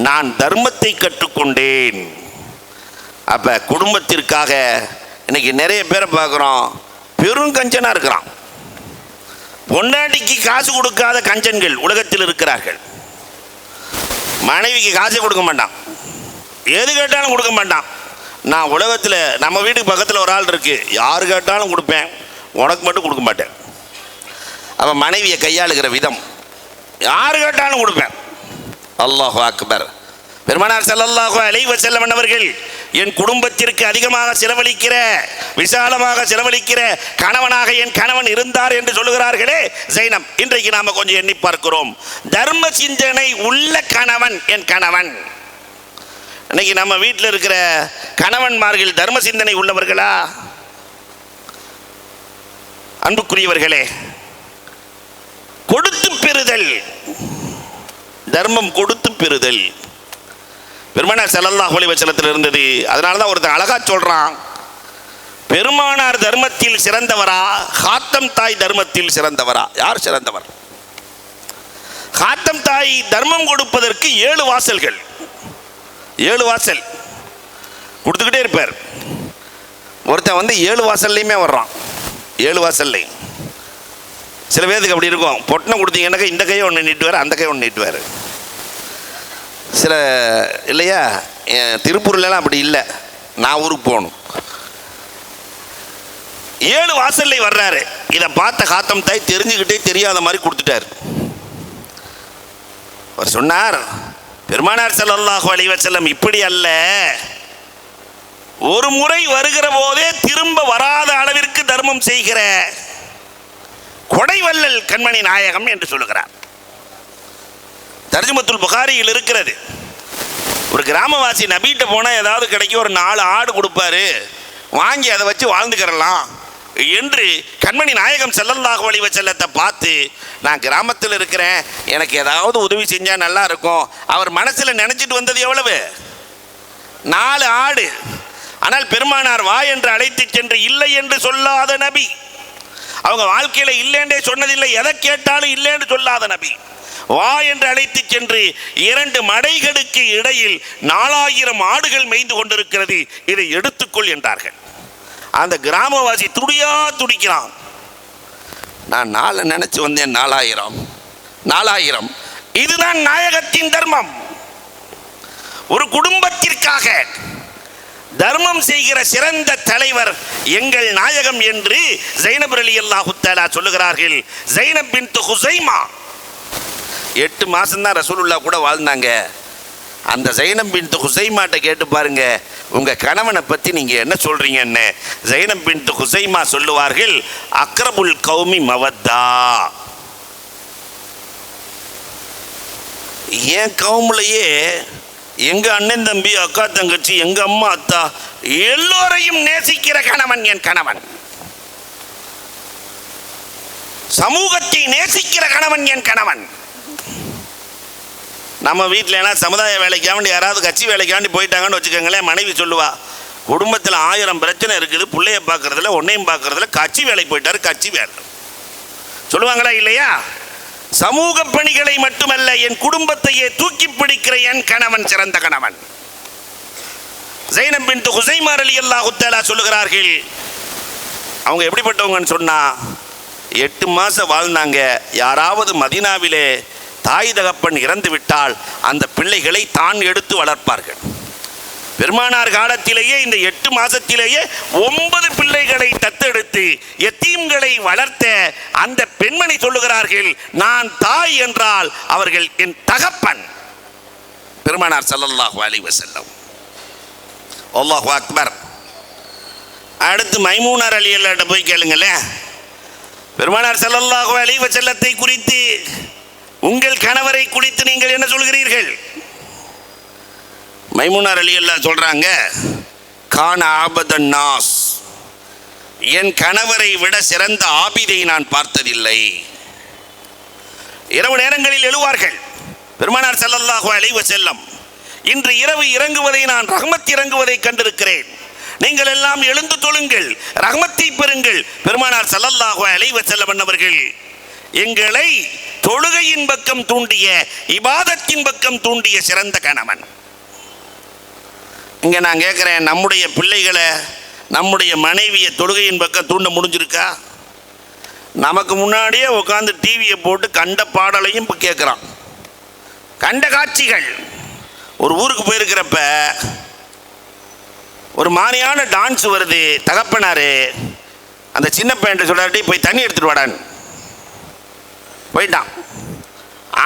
நான் தர்மத்தை கற்றுக்கொண்டேன். அப்போ குடும்பத்திற்காக இன்னைக்கு நிறைய பேரை பார்க்குறோம், பெருங்கஞ்சனாக இருக்கிறான். பொண்டாட்டிக்கு காசு கொடுக்காத கஞ்சன்கள் உலகத்தில் இருக்கிறார்கள். மனைவிக்கு காசு கொடுக்க மாட்டான், எது கேட்டாலும் கொடுக்க மாட்டான். நான் உலகத்தில் நம்ம வீட்டுக்கு பக்கத்தில் ஒரு ஆள் இருக்கு, யாரு கேட்டாலும் கொடுப்பேன், உனக்கு மட்டும் கொடுக்க மாட்டேன். அவன் மனைவியை கையாளுகிற விதம், யாரு கேட்டாலும் கொடுப்பேன். அல்லாஹு அக்பர். பெருமானார் ஸல்லல்லாஹு அலைஹி வஸல்லம் அவர்கள் என் குடும்பத்திற்கு அதிகமாக செலவழிக்கிற, விசாலமாக செலவழிக்கிற கணவனாக என் கணவன் இருந்தார் என்று சொல்லுகிறார்களே ஜைனப். இன்றைக்கு நாம கொஞ்சம் எண்ணி பார்க்கிறோம், தர்ம சிந்தனை உள்ள கணவன் என் கணவன். இன்னைக்கு நம்ம வீட்டில் இருக்கிற கணவன்மார்கள் தர்ம சிந்தனை உள்ளவர்களா? அன்புக்குரியவர்களே, கொடுத்து பெறுதல், தர்மம் கொடுத்து பெறுதல் பெருமானார் ஸல்லல்லாஹு அலைஹி வஸல்லத்தில் இருந்தது. அதனால தான் ஒருத்தன் அழகா சொல்றான், பெருமானார் தர்மத்தில் சிறந்தவரா, ஹாத்தம் தாய் தர்மத்தில் சிறந்தவரா? யார் சிறந்தவர்? ஹாத்தம் தாய் தர்மம் கொடுப்பதற்கு 7 வாசல்கள், 7 வாசல் கொடுத்துக்கிட்டே இருப்பார். ஒருத்தன் 7 வாசல்லையுமே வர்றான், 7 வாசல்லையும். சில பேருக்கு அப்படி இருக்கும், பொட்டனை கொடுத்தீங்கன்னாக்கா இந்த கையை ஒன்று நீட்டுவார், அந்த கையை ஒன்று நீட்டுவார். சில இல்லையா, திருப்பூர்லாம் அப்படி இல்லை, நான் ஊருக்கு போகணும். 7 வாசல்ல வர்றாரு. இதை பார்த்த ஹாத்தம் தாய் தெரிஞ்சுக்கிட்டே தெரியாத மாதிரி கொடுத்துட்டார். அவர் சொன்னார், பெருமானார் ஸல்லல்லாஹு அலைஹி வஸல்லம் இப்படி அல்ல, ஒரு முறை வருகிற போதே திரும்ப வராத அளவிற்கு தர்மம் செய்கிற கொடைவல்லல் கண்மணி நாயகம் என்று சொல்லுகிறார். தர்ஜுமத்துல் புகாரியில் இருக்கிறது. ஒரு கிராமவாசி நபிகிட்ட போனால் ஏதாவது கிடைக்கும், ஒரு 4 ஆடு கொடுப்பாரு, வாங்கி அதை வச்சு வாழ்ந்துக்கிறலாம் என்று கண்மணி நாயகம் ஸல்லல்லாஹு அலைஹி வஸல்லத்தை பார்த்து, நான் கிராமத்தில் இருக்கிறேன், எனக்கு ஏதாவது உதவி செஞ்சால் நல்லா இருக்கும். அவர் மனசில் நினச்சிட்டு வந்தது எவ்வளவு? 4 ஆடு. ஆனால் பெருமானார் வா என்று அழைத்து சென்று இல்லை என்று சொல்லாத நபி. அவங்க வாழ்க்கையில் இல்லைன்றே சொன்னதில்லை, எதை கேட்டாலும் இல்லைன்னு சொல்லாத நபி. வா என்று அழைத்து சென்று 2 மடைகளுக்கு இடையில் 4000 ஆடுகள் மேய்ந்து கொண்டிருக்கிறது, இதை எடுத்துக்கொள் என்றார்கள். அந்த கிராமவாசி துடிக்கிறான். நான் 4 நினைச்சு வந்தேன், 4000. இதுதான் நாயகத்தின் தர்மம். ஒரு குடும்பத்திற்காக தர்மம் செய்கிற சிறந்த தலைவர் எங்கள் நாயகம் என்று ஜைனப் ரலியல்லாஹு தஆலா சொல்லுகிறார்கள். ஜைனப் பின்த் ஹுஸைமா 8 மாசம்தான் ரசூலுல்லாஹ் கூட வாழ்ந்தாங்க. அந்த ஜைனப் பின்த் ஹுஸைமாட்ட கேட்டு பாருங்க, உங்க கணவனை பத்தி நீங்க என்ன சொல்றீங்கன்னு. ஜைனப் பின்த் ஹுஸைமா சொல்லுவார்கள், அக்ரபுல் கௌமி மவத்தா. என் கவுமுலையே எங்க அண்ணன் தம்பி அக்கா தங்கச்சி எங்க அம்மா அத்தா எல்லோரையும் நேசிக்கிற கணவன் என் கணவன். சமூகத்தை நேசிக்கிற கணவன் என் கணவன். நம்ம வீட்டில் சமுதாய வேலைக்காண்டி யாராவது கட்சி வேலைக்காண்டி போயிட்டாங்கன்னு வச்சுக்கோங்களேன், மனைவி சொல்லுவா, குடும்பத்தில் 1000 பிரச்சனை இருக்குது, பிள்ளைய பார்க்கறதுல ஒன்னையும் பார்க்கறதுல கட்சி வேலைக்கு போயிட்டாரு, கட்சி வேலை சொல்லுவாங்களா இல்லையா? சமூக பணிகளை மட்டுமல்ல, என் குடும்பத்தையே தூக்கி பிடிக்கிற என் கணவன் சிறந்த கணவன். ஜைனப் பின்த் ஹுஸைமா ரலியல்லாஹு தஆலா சொல்லுகிறார்கள், அவங்க எப்படிப்பட்டவங்கன்னு சொன்னா, 8 மாசம் வாழ்ந்தாங்க. யாராவது மதீனாவிலே தாய் தகப்பன் இறந்து விட்டால் அந்த பிள்ளைகளை தான் எடுத்து வளர்ப்பார்கள். பெருமானார் காலத்திலேயே இந்த 8 மாசத்திலேயே 9 பிள்ளைகளை தத்தெடுத்து எத்தீம்களை வளர்த்த அந்த பெண்மணி சொல்லுகிறார்கள், நான் தாய் என்றால் அவர்கள் என் தகப்பன். பெருமானார் ஸல்லல்லாஹு அலைஹி வஸல்லம். அல்லாஹு அக்பர். அடுத்து மைமூனா ரலியல்லாஹு அன்ஹா போய் கேளுங்களேன், பெருமானார் ஸல்லல்லாஹு அலைஹி வஸல்லத்தை குறித்து, உங்கள் கணவரை குறித்து நீங்கள் என்ன சொல்கிறீர்கள்? மைமூனா ரலியல்லாஹு சொல்றாங்க, கான ஆபதன் நாஸ், என் கணவரை விட சிறந்த ஆபிதை நான் பார்த்ததில்லை. இரவு நேரங்களில் எழுவார்கள் பெருமானார் ஸல்லல்லாஹு அலைஹி வஸல்லம். இன்று இரவு இறங்குவதை நான் ரஹ்மத் இறங்குவதை கண்டிருக்கிறேன். நீங்கள் எல்லாம் எழுந்து தொழுங்கள், ரஹ்மத்தை பெறுங்கள். பெருமானார் ஸல்லல்லாஹு அலைஹி வஸல்லம் அவர்கள் எங்களை தொழுகையின் பக்கம் தூண்டிய, இபாதத்தின் பக்கம் தூண்டிய சிறந்த கணவன். இங்கே நான் கேட்குறேன், நம்முடைய பிள்ளைகளை, நம்முடைய மனைவியை தொழுகையின் பக்கம் தூண்ட முடிஞ்சிருக்கா? நமக்கு முன்னாடியே உட்காந்து டிவியை போட்டு கண்ட பாடலையும் இப்போ கேட்குறான், கண்ட காட்சிகள். ஒரு ஊருக்கு போயிருக்கிறப்ப ஒரு மாதிரியான டான்ஸ் வருது. தகப்பனார் அந்த சின்ன பையன் சொல்றாட்டி போய் தண்ணி எடுத்துட்டு வாடான்னு போயிட்டான்.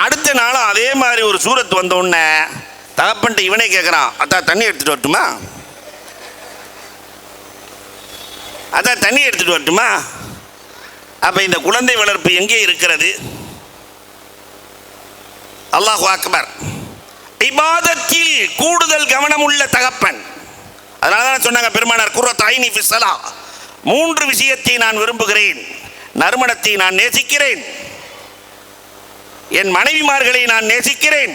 அடுத்த நாளும் அதே மாதிரி ஒரு சூரத் வந்த உடனே தகப்பன்ட்டு இவனே கேட்குறான், அதான் தண்ணி எடுத்துட்டு வரட்டுமா, அதான் தண்ணி எடுத்துட்டு வரட்டுமா? அப்போ இந்த குழந்தை வளர்ப்பு எங்கே இருக்கிறது? அல்லாஹு அக்பர். இபாதத்தில் கூடுதல் கவனம் உள்ள தகப்பன். அதனால தான் சொன்னாங்க பெருமானார், குர்ரத்து ஐனி ஃபி ஸலா, 3 விஷயத்தை நான் விரும்புகிறேன். நறுமணத்தை நான் நேசிக்கிறேன், என் மனைவிமார்களை நான் நேசிக்கிறேன்,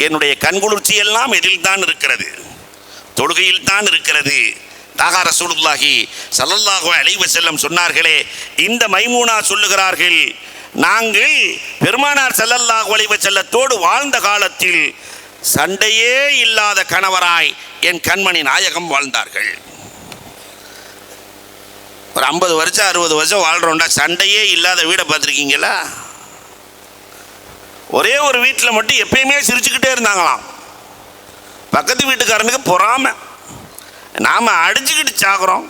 என்னுடைய கண்குளிர்ச்சி எல்லாம் எதில் தான் இருக்கிறது? தொழுகையில் தான் இருக்கிறது. தாகா ரசூலுல்லாஹி ஸல்லல்லாஹு அலைஹி வஸல்லம் சொன்னார்களே, இந்த மைமூனா சொல்லுகிறார்கள், நாங்கள் பெருமானார் ஸல்லல்லாஹு அலைஹி வஸல்லத்தோடு வாழ்ந்த காலத்தில் சண்டையே இல்லாத கணவராய் என் கண்மணி நாயகம் வாழ்ந்தார்கள். ஒரு 50 வருஷம் 60 வருஷம் வாழ்கிறோம்டா, சண்டையே இல்லாத வீடை பார்த்துருக்கீங்களா? ஒரே ஒரு வீட்டில் மட்டும் எப்பயுமே சிரிச்சுக்கிட்டே இருந்தாங்களாம். பக்கத்து வீட்டுக்காரனுக்கு பொறாமை, நாம் அடிச்சுக்கிட்டு சாகுறோம்,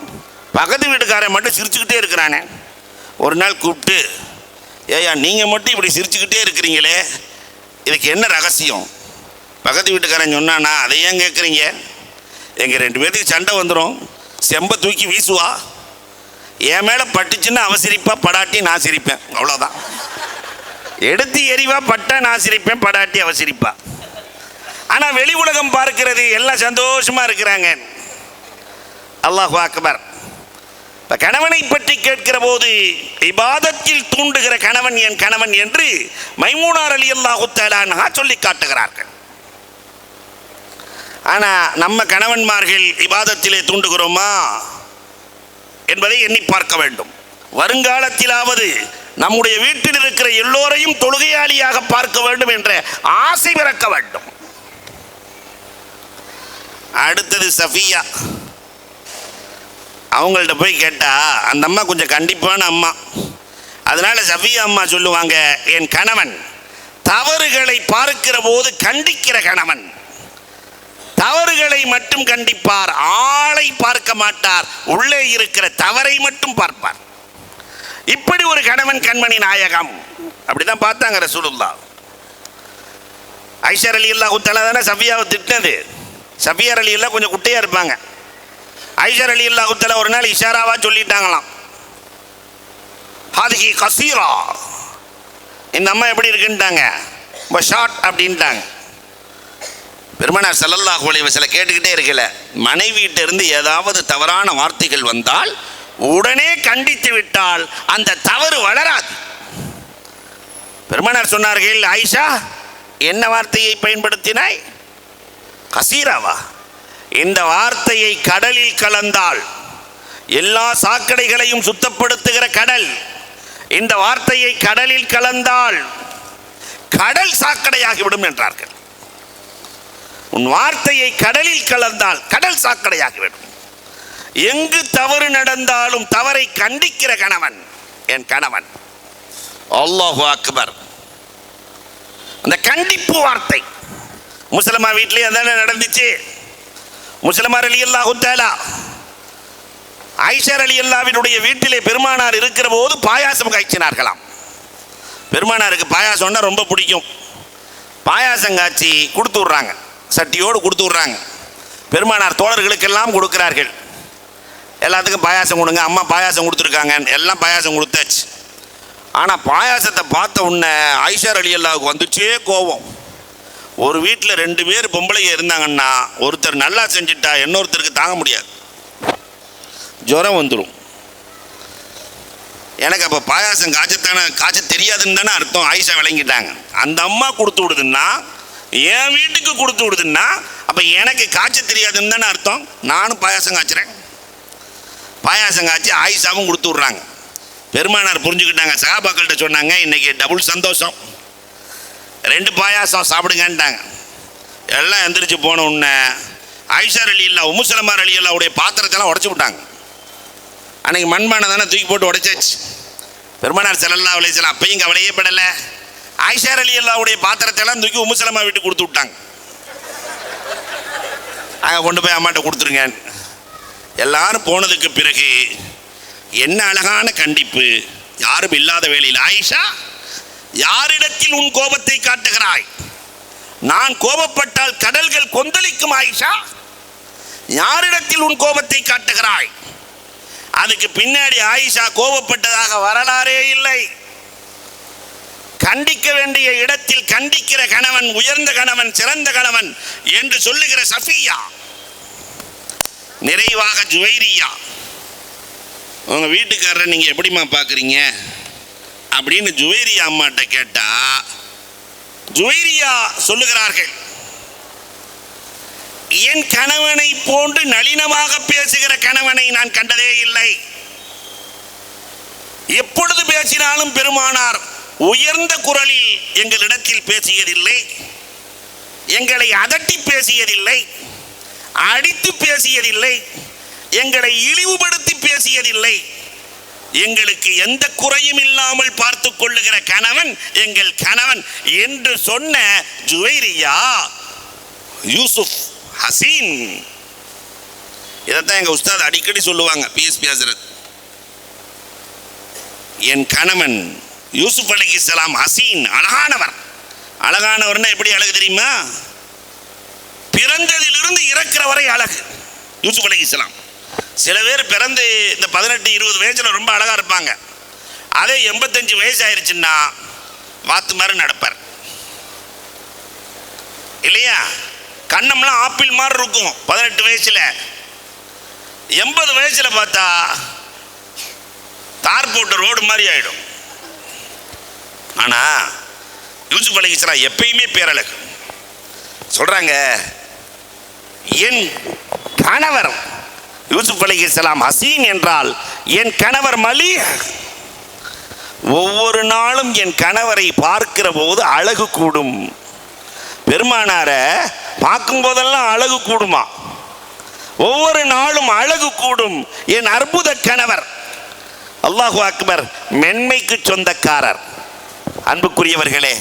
பக்கத்து வீட்டுக்காரன் மட்டும் சிரிச்சுக்கிட்டே இருக்கிறானே. ஒரு நாள் கூப்பிட்டு, ஏயா நீங்கள் மட்டும் இப்படி சிரிச்சுக்கிட்டே இருக்கிறீங்களே, இதுக்கு என்ன ரகசியம்? பக்கத்து வீட்டுக்காரன் சொன்னானா, அதை ஏன் கேட்குறீங்க? எங்கள் 2 பேர்த்துக்கு சண்டை வந்துடும், செம்பை தூக்கி வீசுவா, என் மேலே பட்டுச்சுன்னு அவ சிரிப்பா, படாட்டி நான் சிரிப்பேன், அவ்வளோதான். எடுத்து எறிவா, பட்டா நான் சிரிப்பேன், படாட்டி அவ சிரிப்பா. ஆனால் வெளி உலகம் பார்க்கிறது, எல்லாம் சந்தோஷமாக இருக்கிறாங்க. அல்லாஹு அக்பர். இப்போ கணவனை பற்றி கேட்கிற போது இபாதத்தில் தூண்டுகிற கணவன் என் கணவன் என்று மைமூனார் ரலியல்லாஹு தஆலா அன்ஹா சொல்லி காட்டுகிறார்கள். ஆனால் நம்ம கணவன்மார்கள் இபாதத்திலே தூண்டுகிறோமா என்பதை எண்ணி பார்க்க வேண்டும். வருங்காலத்திலாவது நம்முடைய வீட்டில் இருக்கிற எல்லோரையும் தொழுகையாளியாக பார்க்க வேண்டும் என்ற ஆசை பிறக்க வேண்டும். அடுத்தது சஃபியா. அவங்கள்ட்ட போய் கேட்டால் அந்த அம்மா கொஞ்சம் கண்டிப்பான அம்மா. அதனால் சஃபியா அம்மா சொல்லுவாங்க, என் கணவன் தவறுகளை பார்க்கிற போது கண்டிக்கிற கணவன், தவறுகளை மட்டும் கண்டிப்பார், ஆளை பார்க்க மாட்டார், உள்ளே இருக்கிற தவறை மட்டும் பார்ப்பார். இப்படி ஒரு கணவன் கண்மணி நாயகம். அப்படிதான் பார்த்தாங்க ரசூலுல்லாஹ். ஐஷா ரலியல்லாஹு தஆலா தானே சஃபியாவை திட்டினது. சஃபியா ரலியல்லாஹு கொஞ்சம் குட்டையாக இருப்பாங்க. ஐஷா ரலியல்லாஹு தஆலா ஒரு நாள் இஷாராவா சொல்லிட்டாங்களாம், ஹாதிஹி கஸீரா, இந்த அம்மா எப்படி இருக்குன்ட்டாங்க, ஷார்ட் அப்படின்ட்டாங்க. பெருமானார் ஸல்லல்லாஹு அலைஹி வஸல்லம் கேட்டுக்கிட்டே இருக்கல, மனைவியிட்ட இருந்து ஏதாவது தவறான வார்த்தைகள் வந்தால் உடனே கண்டித்து விட்டால் அந்த தவறு வளராது. பெருமானார் சொன்னார்கள், ஆயிஷா என்ன வார்த்தையை பயன்படுத்தினாய்? கசீராவா? இந்த வார்த்தையை கடலில் கலந்தால், எல்லா சாக்கடைகளையும் சுத்தப்படுத்துகிற கடல், இந்த வார்த்தையை கடலில் கலந்தால் கடல் சாக்கடையாகிவிடும் என்றார்கள். உன் வார்த்தையை கடலில் கலந்தால் கடல் சாக்கடையாகிவிடும். எங்கு தவறு நடந்தாலும் தவறை கண்டிக்கிற கணவன் என் கணவன். அல்லாஹு அக்பர். அந்த கண்டிப்பு வார்த்தை முஸ்லிமா வீட்டிலே அதான நடந்துச்சு. முஸ்லிமா ரலியல்லாஹு தஆலா ஐஷா ரலியல்லாஹுவினுடைய வீட்டிலே பெருமானார் இருக்கிற போது பாயாசம் காய்ச்சினார்களாம். பெருமானாருக்கு பாயாசம்னா ரொம்ப பிடிக்கும். பாயாசம் காய்ச்சி கொடுத்து விட்றாங்க, சட்டியோடு கொடுத்து விட்றாங்க. பெருமானார் தோழர்களுக்கெல்லாம் கொடுக்கிறார்கள். எல்லாத்துக்கும் பாயாசம் கொடுங்க, அம்மா பாயாசம் கொடுத்துருக்காங்க, எல்லாம் பாயாசம் கொடுத்தாச்சு. ஆனால் பாயாசத்தை பார்த்த உடனே ஐஷா ரலியல்லாஹுக்கு வந்துச்சே கோபம். ஒரு வீட்டில் 2 பேர் பொம்பளைங்க இருந்தாங்கன்னா ஒருத்தர் நல்லா செஞ்சுட்டா இன்னொருத்தருக்கு தாங்க முடியாது, ஜுரம் வந்துடும். எனக்கு அப்போ பாயாசம் காய்ச்ச தெரியாதுன்னு தானே அர்த்தம். ஆயிஷா விளங்கிட்டாங்க. அந்த அம்மா கொடுத்து விடுதுன்னா, என் வீட்டுக்கு கொடுத்து விடுதுன்னா அப்போ எனக்கு காய்ச்ச தெரியாதுன்னு தானே அர்த்தம். நானும் பாயாசம் காய்ச்சுறேன். பாயாசம் காய்ச்சி ஆயிஷாவும் கொடுத்து விட்றாங்க. பெருமானார் புரிஞ்சுக்கிட்டாங்க. சஹாபாக்கள்கிட்ட சொன்னாங்க, இன்னைக்கு டபுள் சந்தோஷம், 2 பாயாசம் சாப்பிடுங்கன்ட்டாங்க. எல்லாம் எந்திரிச்சு போன உடனே ஆயிஷா ரலியல்லாஹு உம்மு சலமா ரலியல்லாஹுடைய பாத்திரத்தெல்லாம் உடச்சி விட்டாங்க. அன்னைக்கு மண்பானை தானே தூக்கி போட்டு உடைச்சாச்சு. பெருமானார் ஸல்லல்லாஹு அலைஹி வஸல்லம் அப்பையும் கவலையே படலை. ஆயிஷா ரலியல்லாஹுடைய பாத்திரத்தெல்லாம் தூக்கி உம்மு சலமா வீட்டுக்கு கொடுத்து விட்டாங்க. அங்கே கொண்டு போய் அம்மாட்ட கொடுத்துருங்க. எல்லாரும் போனதுக்கு பிறகு என்ன அழகான கண்டிப்பு. யாரும் இல்லாத வேளையில், ஆயிஷா யாரிடத்தில் உன் கோபத்தை காட்டுகிறாய்? நான் கோபப்பட்டால் கடல்கள் கொந்தளிக்கும். ஆயிஷா யாரிடத்தில் உன் கோபத்தை காட்டுகிறாய்? அதுக்கு பின்னாடி ஆயிஷா கோபப்பட்டதாக வரலாறே இல்லை. கண்டிக்க வேண்டிய இடத்தில் கண்டிக்கிற கணவன், உயர்ந்த கணவன், சிறந்த கணவன் என்று சொல்லுகிற சஃபியா, நிறைவாக ஜுவைரியா, உங்க வீட்டுக்காரரை நீங்க எப்படிமா பார்க்குறீங்க அப்படின்னு ஜுவைரியா அம்மாட்ட கேட்டா, ஜுவைரியா சொல்லுகிறார்கள், என் கணவனை போன்று நளினமாக பேசுகிற கணவனை நான் கண்டதே இல்லை. எப்பொழுது பேசினாலும் பெருமானார் உயர்ந்த குரலில் எங்களிடத்தில் பேசியதில்லை, எங்களை அதட்டி பேசியதில்லை, அடித்து பேசியதில்லை, எங்களை இழிவுபடுத்தி பேசியதில்லை. எங்களுக்கு எந்த குறையும் இல்லாமல் பார்த்து கொள்ளுகிற கணவன் எங்கள் கணவன் என்று சொன்ன ஜுவைரியா யூசுப் ஹசீன். இதைத்தான் எங்க உஸ்தாத் அடிக்கடி சொல்லுவாங்க, பிஎஸ்பி ஹசரத். என் கணவன் யூசுப் அலைஹிஸ்ஸலாம் ஹசீன், அழகானவர். அழகானவர்னா எப்படி அழகு தெரியுமா? பிறந்ததிலிருந்து இறக்கிற வரை அழகு யூசுப் அலைஹிஸ்ஸலாம். சில பேர் பிறந்து இந்த 18-20 வயசுல ரொம்ப அழகா இருப்பாங்க. அதே 85 வயசு ஆயிடுச்சுன்னா வாத்து மாதிரி நடப்பார் இல்லையா? கண்ணம்லாம் ஆப்பிள் மாதிரி இருக்கும் 18 வயசுல. 80 வயசுல பார்த்தா தார் போட்ட ரோடு மாதிரி ஆயிடும். ஆனா யூசுப் அலைஹிஸ்ஸலாம் எப்பயுமே பேரழகு. சொல்றாங்க, என் கணவர் யூசுப் அலைஹிஸ்ஸலாம் ஹசீன் என்றால் என் கணவர் மலீஹ். ஒவ்வொரு நாளும் என் கணவரை பார்க்கிற போது அழகு கூடும். பெருமானார பார்க்கும் போதெல்லாம் அழகு கூடுமா? ஒவ்வொரு நாளும் அழகு கூடும். என் அற்புத கணவர். அல்லாஹு அக்பர். மென்மைக்கு சொந்தக்காரர். அன்புக்குரியவர்களே,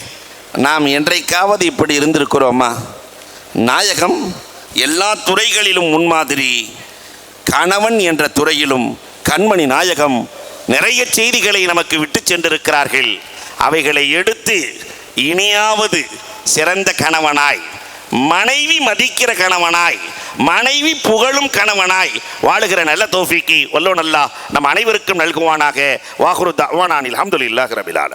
நாம் என்றைக்காவது இப்படி இருந்திருக்கிறோமா? நாயகம் எல்லா துறைகளிலும் முன்மாதிரி. கணவன் என்ற துறையிலும் கண்மணி நாயகம் நிறைய செய்திகளை நமக்கு விட்டு சென்றிருக்கிறார்கள். அவைகளை எடுத்து இனியாவது சிறந்த கணவனாய், மனைவி மதிக்கிற கணவனாய், மனைவி புகழும் கணவனாய் வாழுகிற நல்ல தௌஃபீக்கை வல்லோன் அல்லாஹ் நம் அனைவருக்கும் நல்குவானாக. வாஹுரு தஅவானா அல்ஹம்துலில்லாஹி ரப்பில் ஆலமீன்.